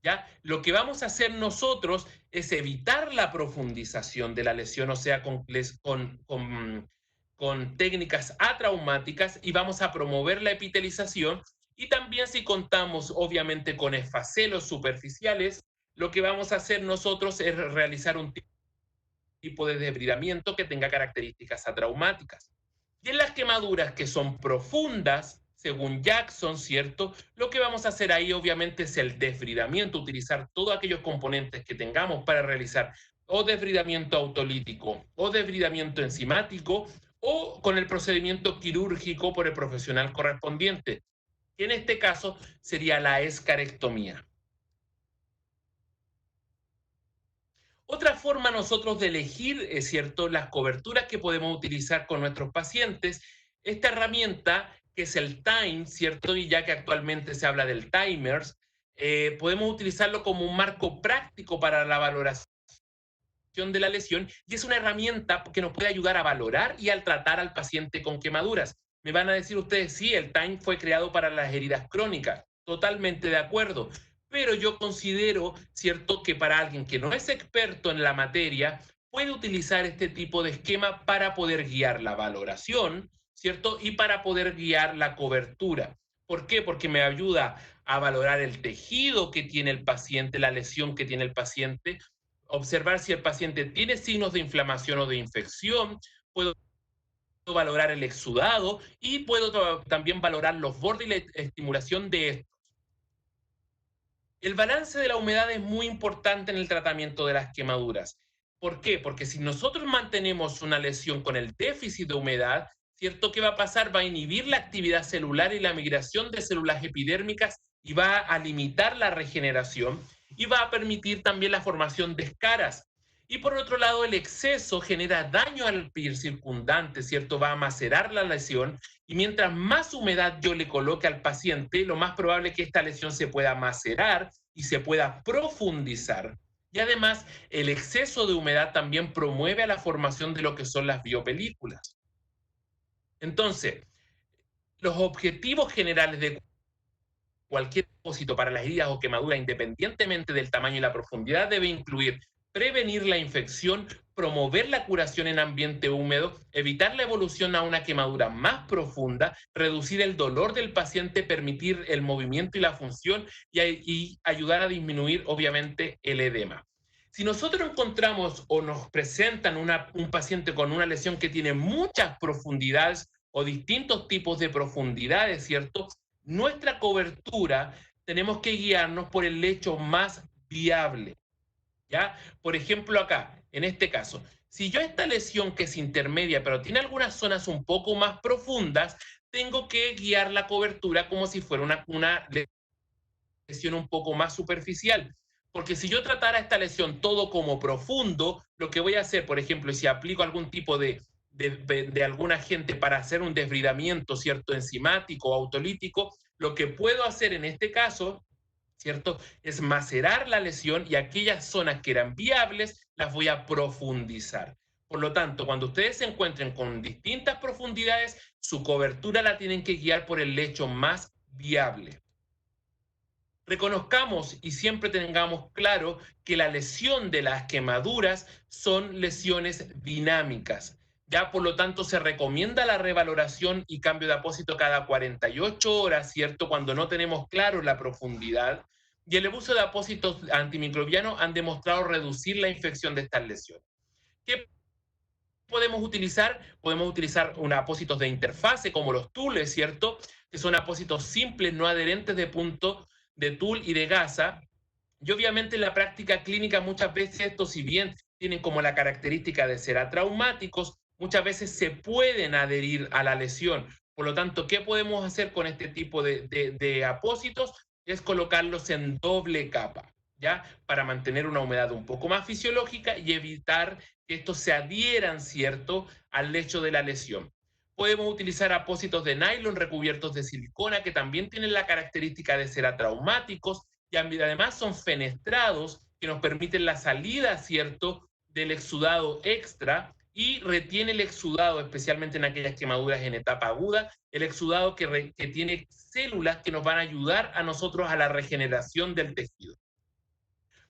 ¿ya? Lo que vamos a hacer nosotros es evitar la profundización de la lesión, o sea, con técnicas atraumáticas, y vamos a promover la epitelización. Y también, si contamos obviamente con esfacelos superficiales, lo que vamos a hacer nosotros es realizar un tipo de debridamiento que tenga características atraumáticas. Y en las quemaduras que son profundas, según Jackson, ¿cierto?, lo que vamos a hacer ahí obviamente es el desbridamiento, utilizar todos aquellos componentes que tengamos para realizar o desbridamiento autolítico o desbridamiento enzimático o con el procedimiento quirúrgico por el profesional correspondiente, que en este caso sería la escarectomía. Otra forma nosotros de elegir, es cierto, las coberturas que podemos utilizar con nuestros pacientes, esta herramienta que es el Time, ¿cierto? Y ya que actualmente se habla del timers, podemos utilizarlo como un marco práctico para la valoración de la lesión, y es una herramienta que nos puede ayudar a valorar y al tratar al paciente con quemaduras. Me van a decir ustedes, sí, el Time fue creado para las heridas crónicas. Totalmente de acuerdo. Pero yo considero, ¿cierto?, que para alguien que no es experto en la materia, puede utilizar este tipo de esquema para poder guiar la valoración, ¿cierto? Y para poder guiar la cobertura. ¿Por qué? Porque me ayuda a valorar el tejido que tiene el paciente, la lesión que tiene el paciente, observar si el paciente tiene signos de inflamación o de infección, puedo valorar el exudado y puedo también valorar los bordes y la estimulación de estos. El balance de la humedad es muy importante en el tratamiento de las quemaduras. ¿Por qué? Porque si nosotros mantenemos una lesión con el déficit de humedad, ¿cierto? ¿Qué va a pasar? Va a inhibir la actividad celular y la migración de células epidérmicas y va a limitar la regeneración y va a permitir también la formación de escaras. Y por otro lado, el exceso genera daño al piel circundante, ¿cierto? Va a macerar la lesión y mientras más humedad yo le coloque al paciente, lo más probable es que esta lesión se pueda macerar y se pueda profundizar. Y además, el exceso de humedad también promueve a la formación de lo que son las biopelículas. Entonces, los objetivos generales de cualquier propósito para las heridas o quemaduras, independientemente del tamaño y la profundidad, debe incluir prevenir la infección, promover la curación en ambiente húmedo, evitar la evolución a una quemadura más profunda, reducir el dolor del paciente, permitir el movimiento y la función y ayudar a disminuir, obviamente, el edema. Si nosotros encontramos o nos presentan un paciente con una lesión que tiene muchas profundidades o distintos tipos de profundidades, ¿cierto? Nuestra cobertura tenemos que guiarnos por el lecho más viable, ¿ya? Por ejemplo, acá, en este caso, si yo esta lesión que es intermedia, pero tiene algunas zonas un poco más profundas, tengo que guiar la cobertura como si fuera una lesión un poco más superficial. Porque si yo tratara esta lesión todo como profundo, lo que voy a hacer, por ejemplo, si aplico algún tipo de algún agente para hacer un desbridamiento, ¿cierto? Enzimático o autolítico, lo que puedo hacer en este caso, ¿cierto? Es macerar la lesión y aquellas zonas que eran viables las voy a profundizar. Por lo tanto, cuando ustedes se encuentren con distintas profundidades, su cobertura la tienen que guiar por el lecho más viable. Reconozcamos y siempre tengamos claro que la lesión de las quemaduras son lesiones dinámicas. Ya por lo tanto se recomienda la revaloración y cambio de apósito cada 48 horas, ¿cierto? Cuando no tenemos claro la profundidad. Y el uso de apósitos antimicrobianos han demostrado reducir la infección de estas lesiones. ¿Qué podemos utilizar? Podemos utilizar apósitos de interfase como los tules, ¿cierto? Que son apósitos simples, no adherentes de punto de tul y de gasa. Y obviamente en la práctica clínica muchas veces estos, si bien tienen como la característica de ser atraumáticos, muchas veces se pueden adherir a la lesión. Por lo tanto, ¿qué podemos hacer con este tipo de apósitos? Es colocarlos en doble capa, ¿ya? Para mantener una humedad un poco más fisiológica y evitar que estos se adhieran, ¿cierto?, al lecho de la lesión. Podemos utilizar apósitos de nylon recubiertos de silicona que también tienen la característica de ser atraumáticos y además son fenestrados que nos permiten la salida, ¿cierto?, del exudado extra y retiene el exudado, especialmente en aquellas quemaduras en etapa aguda, el exudado que tiene células que nos van a ayudar a nosotros a la regeneración del tejido.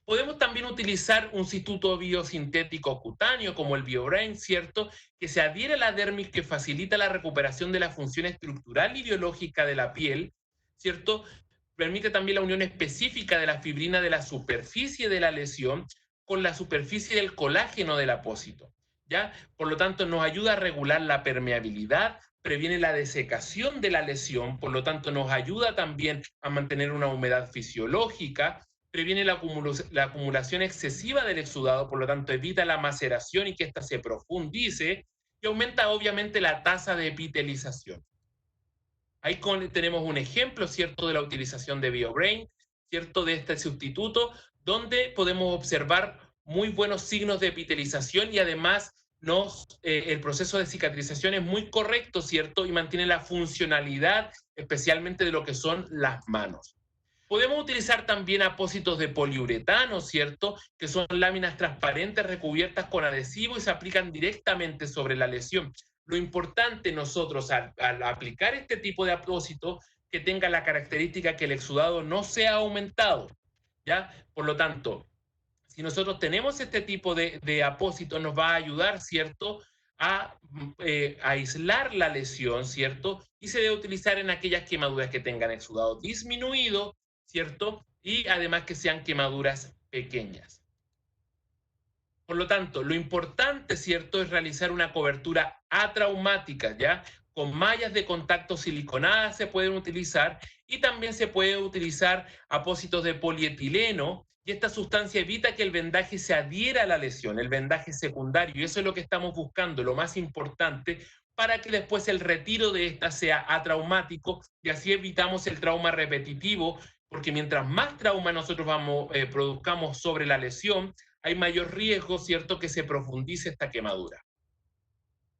Podemos también utilizar un sustituto biosintético cutáneo como el BioBrain, ¿cierto? Que se adhiere a la dermis, que facilita la recuperación de la función estructural y biológica de la piel, ¿cierto? Permite también la unión específica de la fibrina de la superficie de la lesión con la superficie del colágeno del apósito, ¿ya? Por lo tanto, nos ayuda a regular la permeabilidad, previene la desecación de la lesión, por lo tanto, nos ayuda también a mantener una humedad fisiológica, previene la acumulación excesiva del exudado, por lo tanto evita la maceración y que ésta se profundice y aumenta obviamente la tasa de epitelización. Ahí tenemos un ejemplo, ¿cierto?, de la utilización de BioBrain, ¿cierto?, de este sustituto, donde podemos observar muy buenos signos de epitelización y además el proceso de cicatrización es muy correcto, ¿cierto?, y mantiene la funcionalidad, especialmente de lo que son las manos. Podemos utilizar también apósitos de poliuretano, ¿cierto? Que son láminas transparentes recubiertas con adhesivo y se aplican directamente sobre la lesión. Lo importante nosotros al aplicar este tipo de apósito, que tenga la característica que el exudado no sea aumentado, ¿ya? Por lo tanto, si nosotros tenemos este tipo de apósito, nos va a ayudar, ¿cierto?, a aislar la lesión, ¿cierto? Y se debe utilizar en aquellas quemaduras que tengan exudado disminuido, ¿cierto? Y además que sean quemaduras pequeñas. Por lo tanto, lo importante, ¿cierto?, es realizar una cobertura atraumática, ¿ya? con mallas de contacto siliconadas se pueden utilizar y también se puede utilizar apósitos de polietileno y esta sustancia evita que el vendaje se adhiera a la lesión, el vendaje secundario, y eso es lo que estamos buscando, lo más importante, para que después el retiro de esta sea atraumático y así evitamos el trauma repetitivo, porque mientras más trauma nosotros produzcamos sobre la lesión, hay mayor riesgo, ¿cierto?, que se profundice esta quemadura.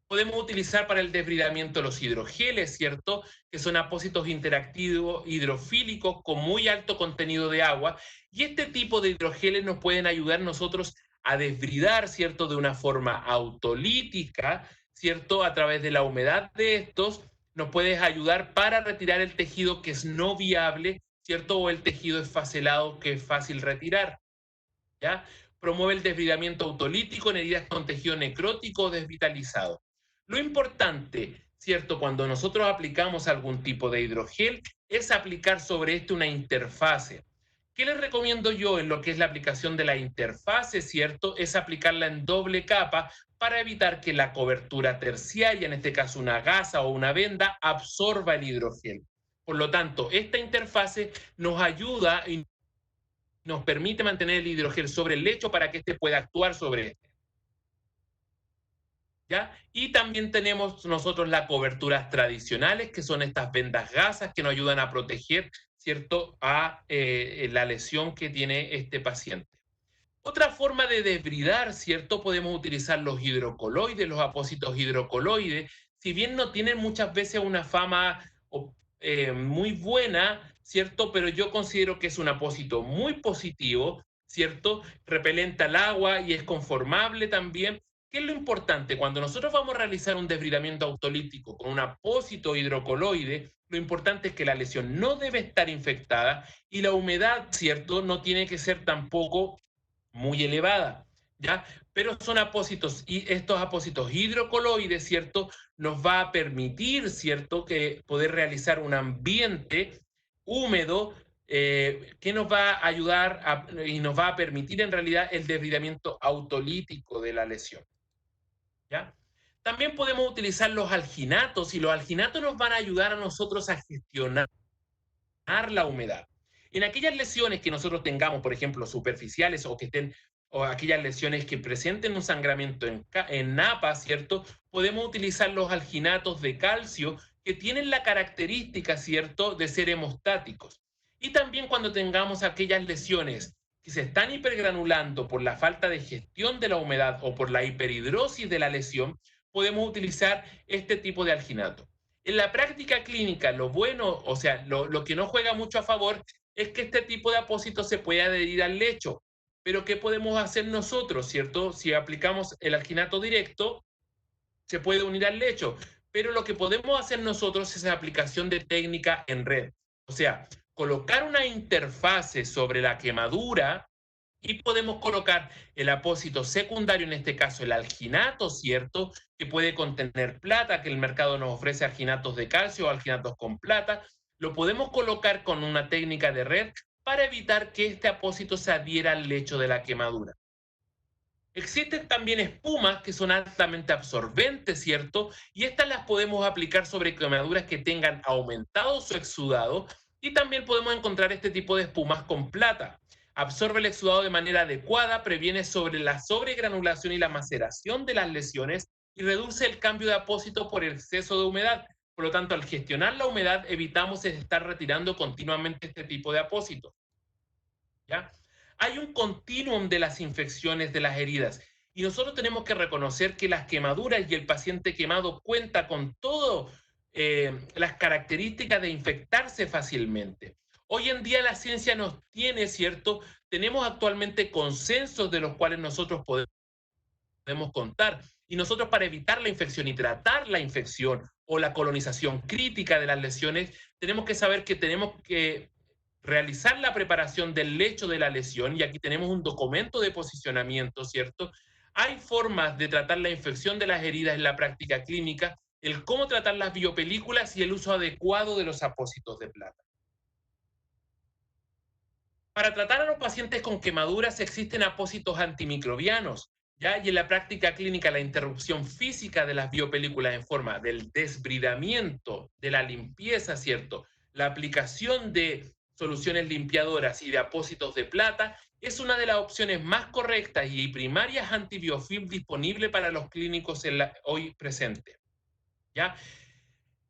Podemos utilizar para el desbridamiento los hidrogeles, ¿cierto? Que son apósitos interactivos hidrofílicos con muy alto contenido de agua. Y este tipo de hidrogeles nos pueden ayudar nosotros a desbridar, ¿cierto? De una forma autolítica, ¿cierto? A través de la humedad de estos, nos puedes ayudar para retirar el tejido que es no viable, ¿cierto? O el tejido esfacelado que es fácil retirar, ¿ya? Promueve el desbridamiento autolítico en heridas con tejido necrótico o desvitalizado. Lo importante, ¿cierto? Cuando nosotros aplicamos algún tipo de hidrogel, es aplicar sobre este una interfase. ¿Qué les recomiendo yo en lo que es la aplicación de la interfase, ¿cierto? Es aplicarla en doble capa para evitar que la cobertura terciaria, en este caso una gasa o una venda, absorba el hidrogel. Por lo tanto, esta interfase nos ayuda y nos permite mantener el hidrogel sobre el lecho para que éste pueda actuar sobre este. ¿Ya? Y también tenemos nosotros las coberturas tradicionales, que son estas vendas gasas que nos ayudan a proteger, ¿cierto?, a la lesión que tiene este paciente. Otra forma de desbridar, ¿cierto? Podemos utilizar los hidrocoloides, los apósitos hidrocoloides, si bien no tienen muchas veces una fama muy buena, ¿cierto? Pero yo considero que es un apósito muy positivo, ¿cierto? Repelente al agua y es conformable también. ¿Qué es lo importante? Cuando nosotros vamos a realizar un desbridamiento autolítico con un apósito hidrocoloide, lo importante es que la lesión no debe estar infectada y la humedad, ¿cierto? No tiene que ser tampoco muy elevada, ¿ya? Pero son apósitos y estos apósitos hidrocoloides, ¿cierto? Nos va a permitir, ¿cierto?, que poder realizar un ambiente húmedo que nos va a ayudar y nos va a permitir en realidad el desbridamiento autolítico de la lesión, ¿ya? También podemos utilizar los alginatos y los alginatos nos van a ayudar a nosotros a gestionar la humedad. En aquellas lesiones que nosotros tengamos, por ejemplo, superficiales o que estén, o aquellas lesiones que presenten un sangramiento en napa, ¿cierto? Podemos utilizar los alginatos de calcio que tienen la característica, ¿cierto?, de ser hemostáticos. Y también cuando tengamos aquellas lesiones que se están hipergranulando por la falta de gestión de la humedad o por la hiperhidrosis de la lesión, podemos utilizar este tipo de alginato. En la práctica clínica, lo bueno, o sea, lo que no juega mucho a favor es que este tipo de apósito se puede adherir al lecho. Pero ¿qué podemos hacer nosotros, cierto? Si aplicamos el alginato directo, se puede unir al lecho. Pero lo que podemos hacer nosotros es la aplicación de técnica en red. O sea, colocar una interfase sobre la quemadura y podemos colocar el apósito secundario, en este caso el alginato, ¿cierto? Que puede contener plata, que el mercado nos ofrece alginatos de calcio o alginatos con plata. Lo podemos colocar con una técnica de red para evitar que este apósito se adhiera al lecho de la quemadura. Existen también espumas que son altamente absorbentes, ¿cierto? Y estas las podemos aplicar sobre quemaduras que tengan aumentado su exudado y también podemos encontrar este tipo de espumas con plata. Absorbe el exudado de manera adecuada, previene sobre la sobregranulación y la maceración de las lesiones y reduce el cambio de apósito por el exceso de humedad. Por lo tanto, al gestionar la humedad, evitamos estar retirando continuamente este tipo de apósitos, ¿ya? Hay un continuum de las infecciones de las heridas y nosotros tenemos que reconocer que las quemaduras y el paciente quemado cuenta con todas las características de infectarse fácilmente. Hoy en día la ciencia nos tiene, ¿cierto? Tenemos actualmente consensos de los cuales nosotros podemos contar. Y nosotros para evitar la infección y tratar la infección o la colonización crítica de las lesiones, tenemos que saber que tenemos que realizar la preparación del lecho de la lesión, y aquí tenemos un documento de posicionamiento, ¿cierto? Hay formas de tratar la infección de las heridas en la práctica clínica, el cómo tratar las biopelículas y el uso adecuado de los apósitos de plata. Para tratar a los pacientes con quemaduras existen apósitos antimicrobianos, ¿ya? Y en la práctica clínica, la interrupción física de las biopelículas en forma del desbridamiento, de la limpieza, ¿cierto? La aplicación de soluciones limpiadoras y de apósitos de plata es una de las opciones más correctas y primarias antibiofilm disponible para los clínicos hoy presentes, ¿ya?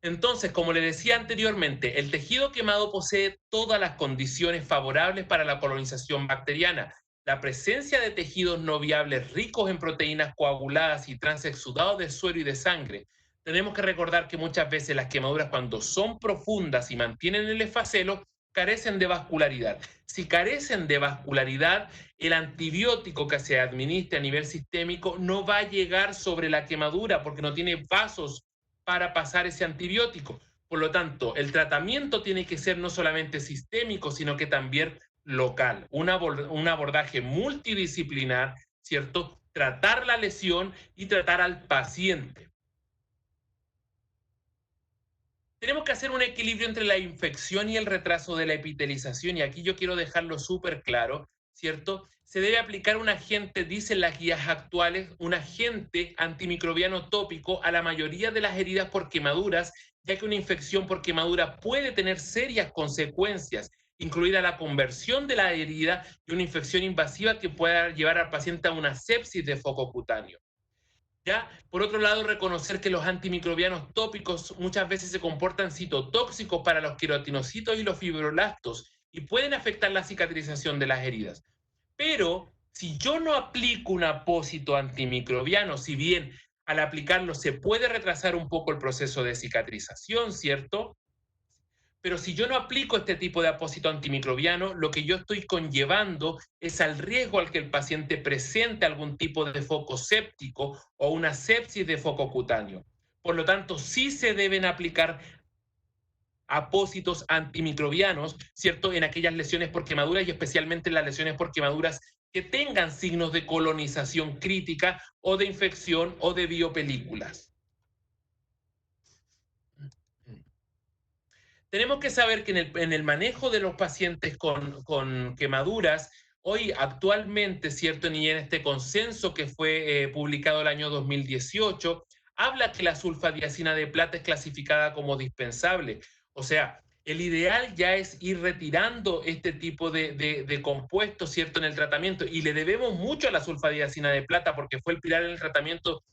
Entonces, como le decía anteriormente, el tejido quemado posee todas las condiciones favorables para la colonización bacteriana. La presencia de tejidos no viables ricos en proteínas coaguladas y transexudados de suero y de sangre. Tenemos que recordar que muchas veces las quemaduras, cuando son profundas y mantienen el esfacelo, carecen de vascularidad. Si carecen de vascularidad, el antibiótico que se administra a nivel sistémico no va a llegar sobre la quemadura porque no tiene vasos para pasar ese antibiótico. Por lo tanto, el tratamiento tiene que ser no solamente sistémico, sino que también local. Un abordaje multidisciplinar, ¿cierto? Tratar la lesión y tratar al paciente. Tenemos que hacer un equilibrio entre la infección y el retraso de la epitelización, y aquí yo quiero dejarlo súper claro, ¿cierto? Se debe aplicar un agente, dicen las guías actuales, un agente antimicrobiano tópico a la mayoría de las heridas por quemaduras, ya que una infección por quemadura puede tener serias consecuencias, incluida la conversión de la herida y una infección invasiva que pueda llevar al paciente a una sepsis de foco cutáneo. ¿Ya? Por otro lado, reconocer que los antimicrobianos tópicos muchas veces se comportan citotóxicos para los queratinocitos y los fibroblastos y pueden afectar la cicatrización de las heridas. Pero si yo no aplico un apósito antimicrobiano, si bien al aplicarlo se puede retrasar un poco el proceso de cicatrización, ¿cierto? Pero si yo no aplico este tipo de apósito antimicrobiano, lo que yo estoy conllevando es al riesgo al que el paciente presente algún tipo de foco séptico o una sepsis de foco cutáneo. Por lo tanto, sí se deben aplicar apósitos antimicrobianos, ¿cierto? En aquellas lesiones por quemaduras y especialmente en las lesiones por quemaduras que tengan signos de colonización crítica o de infección o de biopelículas. Tenemos que saber que en el manejo de los pacientes con quemaduras, hoy actualmente, ¿cierto? Y en este consenso que fue publicado el año 2018, habla que la sulfadiazina de plata es clasificada como dispensable. O sea, el ideal ya es ir retirando este tipo de compuestos, ¿cierto? En el tratamiento. Y le debemos mucho a la sulfadiazina de plata porque fue el pilar en el tratamiento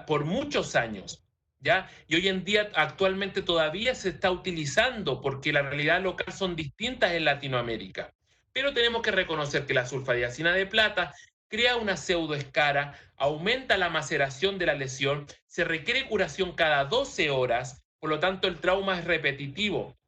por muchos años. ¿Ya? Y hoy en día actualmente todavía se está utilizando porque la realidad local son distintas en Latinoamérica. Pero tenemos que reconocer que la sulfadiazina de plata crea una pseudoescara, aumenta la maceración de la lesión, se requiere curación cada 12 horas, por lo tanto el trauma es repetitivo,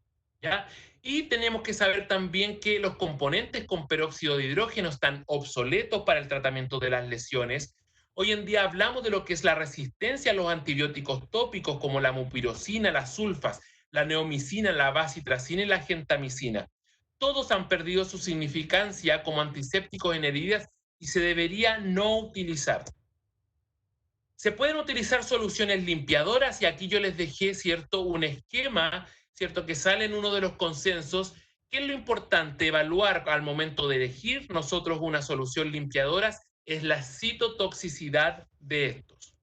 ¿ya? Y tenemos que saber también que los componentes con peróxido de hidrógeno están obsoletos para el tratamiento de las lesiones. Hoy en día hablamos de lo que es la resistencia a los antibióticos tópicos como la mupirocina, las sulfas, la neomicina, la bacitracina y la gentamicina. Todos han perdido su significancia como antisépticos en heridas y se debería no utilizar. Se pueden utilizar soluciones limpiadoras y aquí yo les dejé, ¿cierto?, un esquema, ¿cierto?, que sale en uno de los consensos. ¿Qué es lo importante evaluar al momento de elegir nosotros una solución limpiadora? Es la citotoxicidad de estos.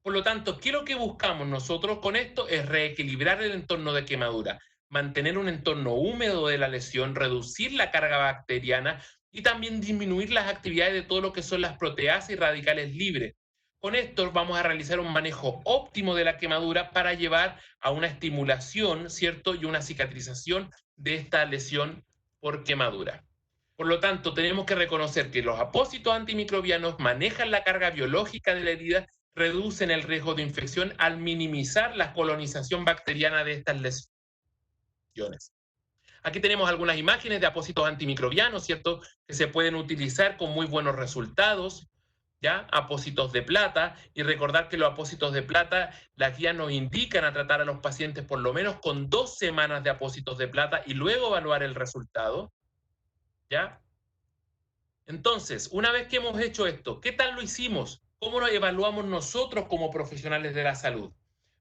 Por lo tanto, ¿qué es lo que buscamos nosotros con esto? Es reequilibrar el entorno de quemadura, mantener un entorno húmedo de la lesión, reducir la carga bacteriana y también disminuir las actividades de todo lo que son las proteasas y radicales libres. Con esto vamos a realizar un manejo óptimo de la quemadura para llevar a una estimulación, ¿cierto? Y una cicatrización de esta lesión por quemadura. Por lo tanto, tenemos que reconocer que los apósitos antimicrobianos manejan la carga biológica de la herida, reducen el riesgo de infección al minimizar la colonización bacteriana de estas lesiones. Aquí tenemos algunas imágenes de apósitos antimicrobianos, ¿cierto? Que se pueden utilizar con muy buenos resultados, ¿ya? Apósitos de plata, y recordar que los apósitos de plata, las guías nos indican a tratar a los pacientes por lo menos con 2 semanas de apósitos de plata y luego evaluar el resultado, ¿ya? Entonces, una vez que hemos hecho esto, ¿qué tal lo hicimos? ¿Cómo lo evaluamos nosotros como profesionales de la salud?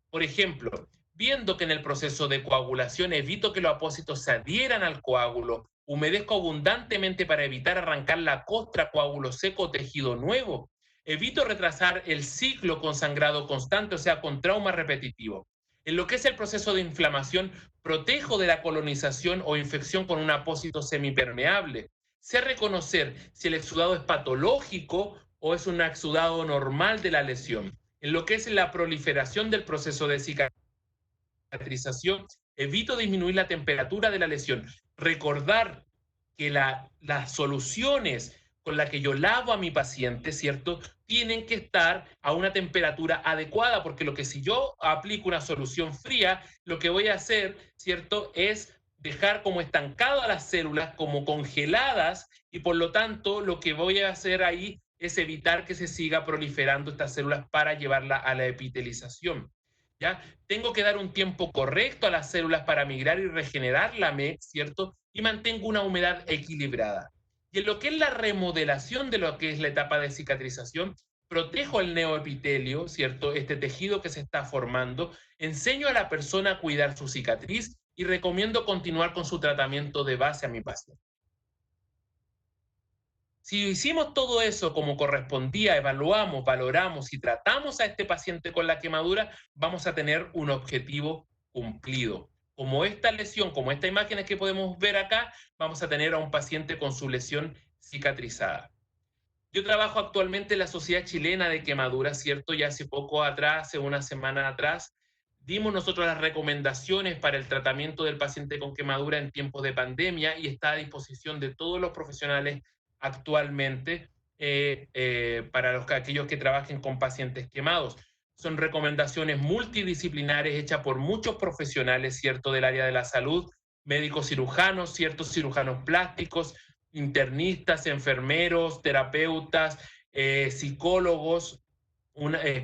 Por ejemplo, viendo que en el proceso de coagulación evito que los apósitos se adhieran al coágulo, Humedezco abundantemente para evitar arrancar la costra, coágulo seco o tejido nuevo. Evito retrasar el ciclo con sangrado constante, o sea, con trauma repetitivo. En lo que es el proceso de inflamación, protejo de la colonización o infección con un apósito semipermeable. Sé reconocer si el exudado es patológico o es un exudado normal de la lesión. En lo que es la proliferación del proceso de cicatrización, evito disminuir la temperatura de la lesión. Recordar que las soluciones con las que yo lavo a mi paciente, ¿cierto? Tienen que estar a una temperatura adecuada, porque lo que si yo aplico una solución fría, lo que voy a hacer, ¿cierto? Es dejar como estancado a las células, como congeladas, y por lo tanto lo que voy a hacer ahí es evitar que se siga proliferando estas células para llevarla a la epitelización. ¿Ya? Tengo que dar un tiempo correcto a las células para migrar y regenerar la MEC, ¿cierto? Y mantengo una humedad equilibrada. Y en lo que es la remodelación de lo que es la etapa de cicatrización, protejo el neoepitelio, ¿cierto? Este tejido que se está formando, enseño a la persona a cuidar su cicatriz y recomiendo continuar con su tratamiento de base a mi paciente. Si hicimos todo eso como correspondía, evaluamos, valoramos y tratamos a este paciente con la quemadura, vamos a tener un objetivo cumplido. Como esta lesión, como estas imágenes que podemos ver acá, vamos a tener a un paciente con su lesión cicatrizada. Yo trabajo actualmente en la Sociedad Chilena de Quemaduras, ¿cierto? Ya hace poco atrás, hace una semana atrás, dimos nosotros las recomendaciones para el tratamiento del paciente con quemadura en tiempos de pandemia y está a disposición de todos los profesionales actualmente para aquellos que trabajen con pacientes quemados. Son recomendaciones multidisciplinares hechas por muchos profesionales, ¿cierto?, del área de la salud, médicos cirujanos, ciertos cirujanos plásticos, internistas, enfermeros, terapeutas, psicólogos,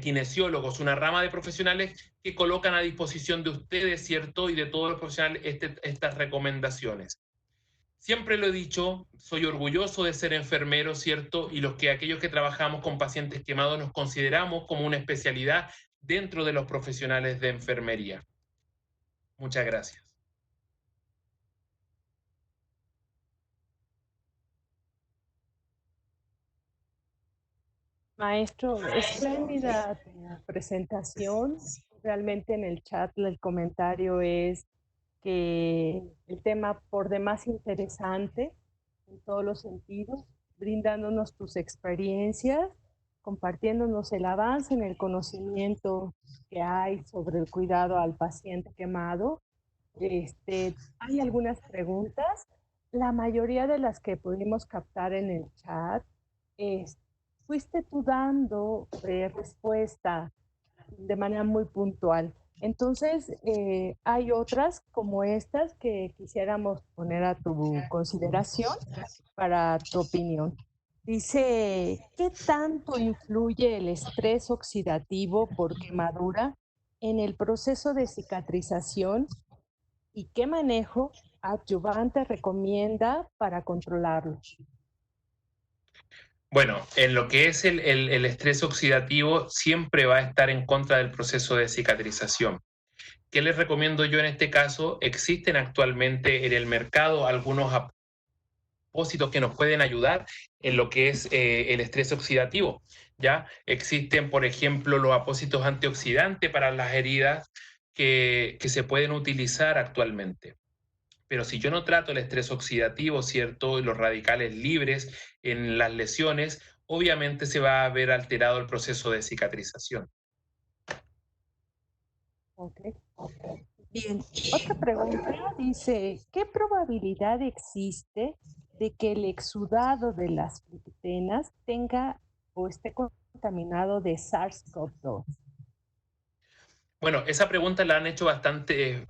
kinesiólogos, una rama de profesionales que colocan a disposición de ustedes, ¿cierto? Y de todos los profesionales estas recomendaciones. Siempre lo he dicho, soy orgulloso de ser enfermero, ¿cierto? Y aquellos que trabajamos con pacientes quemados nos consideramos como una especialidad dentro de los profesionales de enfermería. Muchas gracias. Maestro, espléndida tu presentación. Realmente en el chat el comentario es que el tema por demás interesante en todos los sentidos, brindándonos tus experiencias, compartiéndonos el avance en el conocimiento que hay sobre el cuidado al paciente quemado. Hay algunas preguntas, la mayoría de las que pudimos captar en el chat, fuiste tú dando respuesta de manera muy puntual. Entonces, hay otras como estas que quisiéramos poner a tu consideración para tu opinión. Dice, ¿qué tanto influye el estrés oxidativo por quemadura en el proceso de cicatrización y qué manejo adyuvante recomienda para controlarlo? Bueno, en lo que es el estrés oxidativo siempre va a estar en contra del proceso de cicatrización. ¿Qué les recomiendo yo en este caso? Existen actualmente en el mercado algunos apósitos que nos pueden ayudar en lo que es el estrés oxidativo. ¿Ya? Existen, por ejemplo, los apósitos antioxidantes para las heridas que se pueden utilizar actualmente. Pero si yo no trato el estrés oxidativo, ¿cierto? Y los radicales libres en las lesiones, obviamente se va a ver alterado el proceso de cicatrización. Ok. Bien, otra pregunta dice, ¿qué probabilidad existe de que el exudado de las fliquetenas tenga o esté contaminado de SARS-CoV-2? Bueno, esa pregunta la han hecho bastante,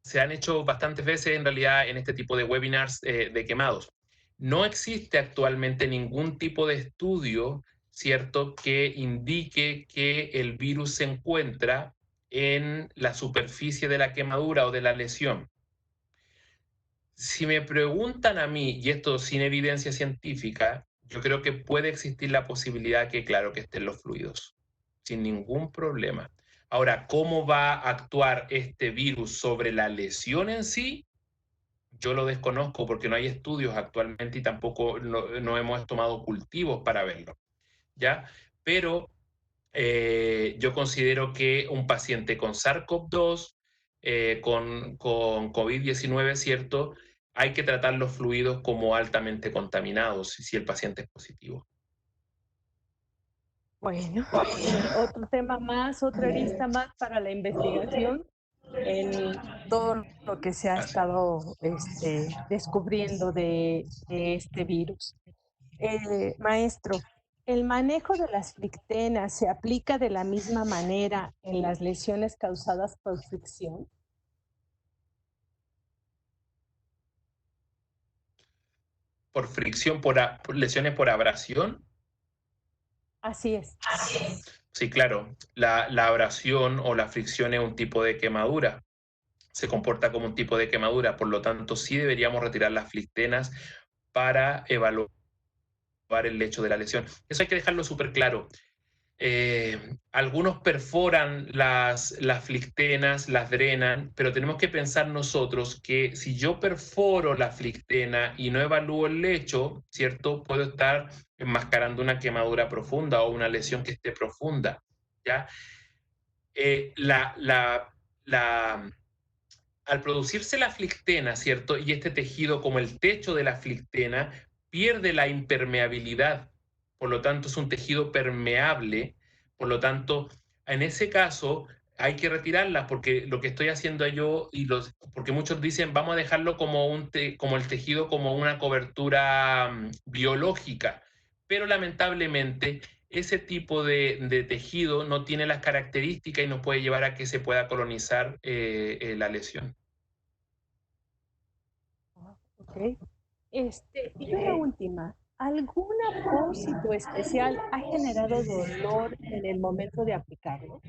se han hecho bastantes veces en realidad en este tipo de webinars de quemados. No existe actualmente ningún tipo de estudio, ¿cierto?, que indique que el virus se encuentra en la superficie de la quemadura o de la lesión. Si me preguntan a mí, y esto sin evidencia científica, yo creo que puede existir la posibilidad que, claro, que estén los fluidos, sin ningún problema. Ahora, ¿cómo va a actuar este virus sobre la lesión en sí? yo lo desconozco porque no hay estudios actualmente y tampoco no hemos tomado cultivos para verlo, ¿ya? Pero yo considero que un paciente con SARS-CoV-2, con COVID-19, ¿cierto? Hay que tratar los fluidos como altamente contaminados si el paciente es positivo. Bueno, otro tema más, otra arista más para la investigación en todo lo que se ha Así. estado descubriendo de este virus. Maestro, ¿el manejo de las flictenas se aplica de la misma manera en las lesiones causadas por fricción? Por fricción, por lesiones por abrasión. Así es. Sí, claro, la abrasión o la fricción es un tipo de quemadura, se comporta como un tipo de quemadura, por lo tanto sí deberíamos retirar las flictenas para evaluar el hecho de la lesión. Eso hay que dejarlo súper claro. Algunos perforan las flictenas, las drenan, pero tenemos que pensar nosotros que si yo perforo la flictena y no evalúo el lecho, ¿cierto? Puedo estar enmascarando una quemadura profunda o una lesión que esté profunda, ¿ya? Eh, la, la, la, Al producirse la flictena, ¿cierto? Y este tejido, como el techo de la flictena, pierde la impermeabilidad. Por lo tanto, es un tejido permeable. Por lo tanto, en ese caso, hay que retirarla porque lo que estoy haciendo yo, porque muchos dicen, vamos a dejarlo como, como el tejido, como una cobertura biológica. Pero lamentablemente, ese tipo de tejido no tiene las características y nos puede llevar a que se pueda colonizar la lesión. Ok. Y una última. ¿Algún apósito especial ha generado dolor en el momento de aplicarlo?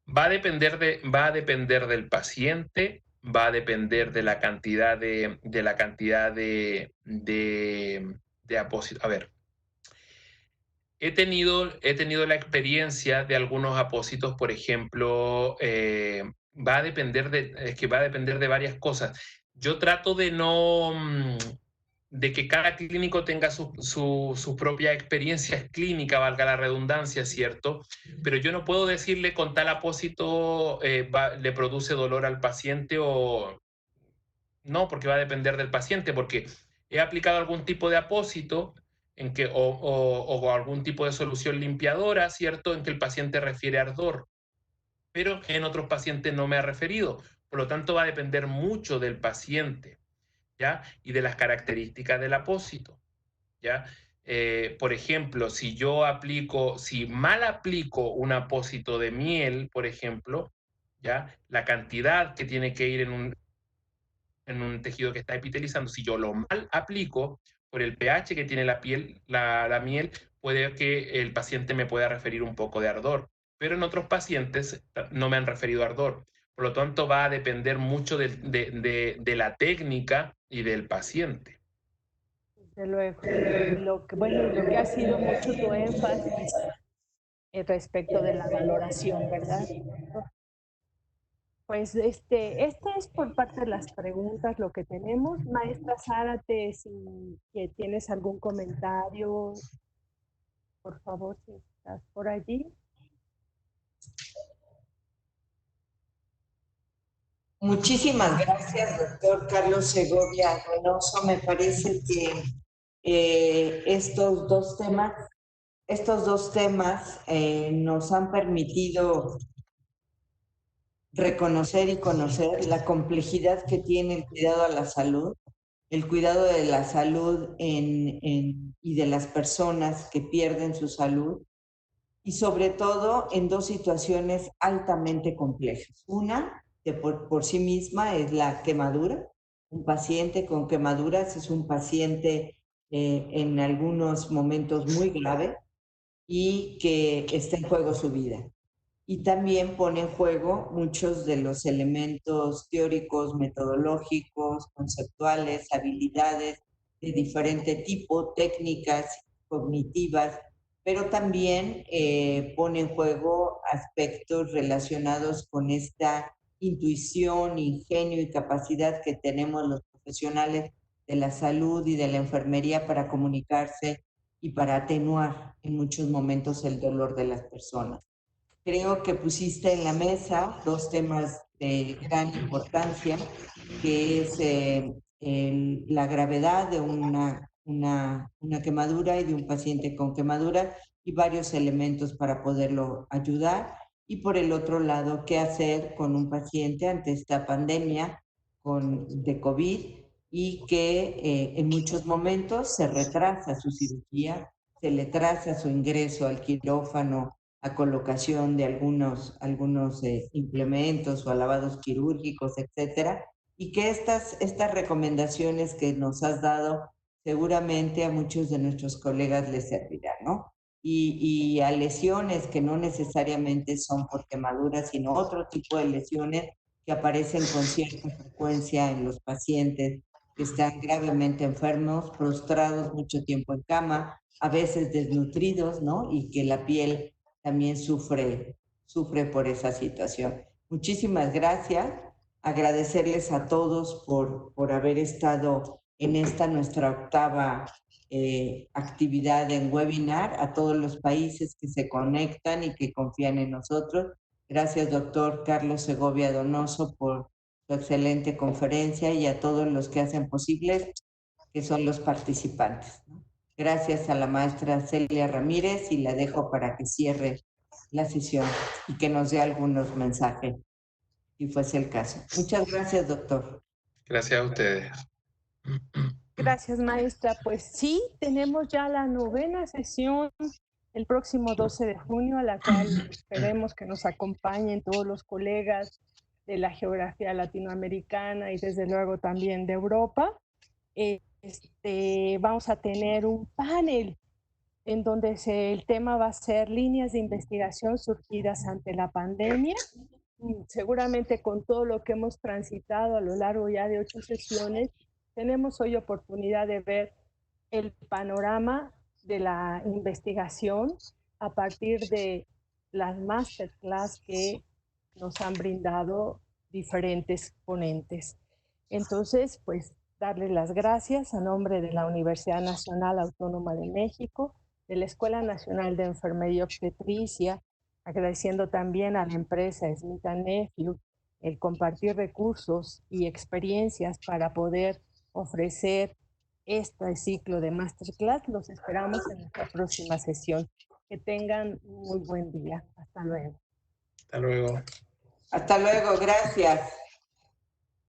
Va a depender del paciente, va a depender de la cantidad de apósitos. A ver, he tenido la experiencia de algunos apósitos, por ejemplo, es que va a depender de varias cosas. Yo trato de no, de que cada clínico tenga su propia experiencia clínica, valga la redundancia, ¿cierto? Pero yo no puedo decirle con tal apósito le produce dolor al paciente o no, porque va a depender del paciente, porque he aplicado algún tipo de apósito o algún tipo de solución limpiadora, ¿cierto? En que el paciente refiere ardor, pero en otros pacientes no me ha referido. Por lo tanto, va a depender mucho del paciente, ¿ya? Y de las características del apósito, ¿ya? Por ejemplo, si mal aplico un apósito de miel, por ejemplo, ¿ya? La cantidad que tiene que ir en un tejido que está epitelizando, si yo lo mal aplico por el pH que tiene la piel, la miel, puede que el paciente me pueda referir un poco de ardor, pero en otros pacientes no me han referido ardor. Por lo tanto, va a depender mucho de la técnica y del paciente. Desde luego. Y lo que ha sido mucho tu énfasis respecto de la valoración, ¿verdad? Pues este es por parte de las preguntas lo que tenemos. Maestra Zárate, si que tienes algún comentario, por favor, si estás por allí. Muchísimas gracias, doctor Carlos Segovia Reynoso. Me parece que estos dos temas nos han permitido reconocer y conocer la complejidad que tiene el cuidado a la salud, el cuidado de la salud y de las personas que pierden su salud, y sobre todo en dos situaciones altamente complejas. Una, que por sí misma es la quemadura. Un paciente con quemaduras es un paciente en algunos momentos muy grave y que está en juego su vida. Y también pone en juego muchos de los elementos teóricos, metodológicos, conceptuales, habilidades de diferente tipo, técnicas cognitivas, pero también pone en juego aspectos relacionados con esta intuición, ingenio y capacidad que tenemos los profesionales de la salud y de la enfermería para comunicarse y para atenuar en muchos momentos el dolor de las personas. Creo que pusiste en la mesa dos temas de gran importancia, que es la gravedad de una quemadura y de un paciente con quemadura y varios elementos para poderlo ayudar. Y por el otro lado, qué hacer con un paciente ante esta pandemia de COVID y que en muchos momentos se retrasa su cirugía, se le trasa su ingreso al quirófano, a colocación de algunos implementos o a lavados quirúrgicos, etcétera, y que estas recomendaciones que nos has dado seguramente a muchos de nuestros colegas les servirán, ¿no? Y a lesiones que no necesariamente son por quemaduras, sino otro tipo de lesiones que aparecen con cierta frecuencia en los pacientes que están gravemente enfermos, prostrados mucho tiempo en cama, a veces desnutridos, ¿no? Y que la piel también sufre por esa situación. Muchísimas gracias. Agradecerles a todos por haber estado en esta nuestra octava actividad en webinar, a todos los países que se conectan y que confían en nosotros. Gracias, doctor Carlos Segovia Donoso, por su excelente conferencia y a todos los que hacen posible, que son los participantes, ¿no? Gracias a la maestra Celia Ramírez y la dejo para que cierre la sesión y que nos dé algunos mensajes, si fuese el caso. Muchas gracias, doctor. Gracias a ustedes. Gracias, maestra. Pues sí, tenemos ya la 9ª sesión el próximo 12 de junio, a la cual esperemos que nos acompañen todos los colegas de la geografía latinoamericana y desde luego también de Europa. Vamos a tener un panel en donde el tema va a ser líneas de investigación surgidas ante la pandemia. Seguramente con todo lo que hemos transitado a lo largo ya de 8 sesiones, tenemos hoy oportunidad de ver el panorama de la investigación a partir de las masterclass que nos han brindado diferentes ponentes. Entonces, pues darles las gracias a nombre de la Universidad Nacional Autónoma de México, de la Escuela Nacional de Enfermería y Obstetricia, agradeciendo también a la empresa Smith & Nephew el compartir recursos y experiencias para poder ofrecer este ciclo de masterclass. Los esperamos en nuestra próxima sesión. Que tengan un muy buen día. Hasta luego. Hasta luego. Hasta luego, gracias.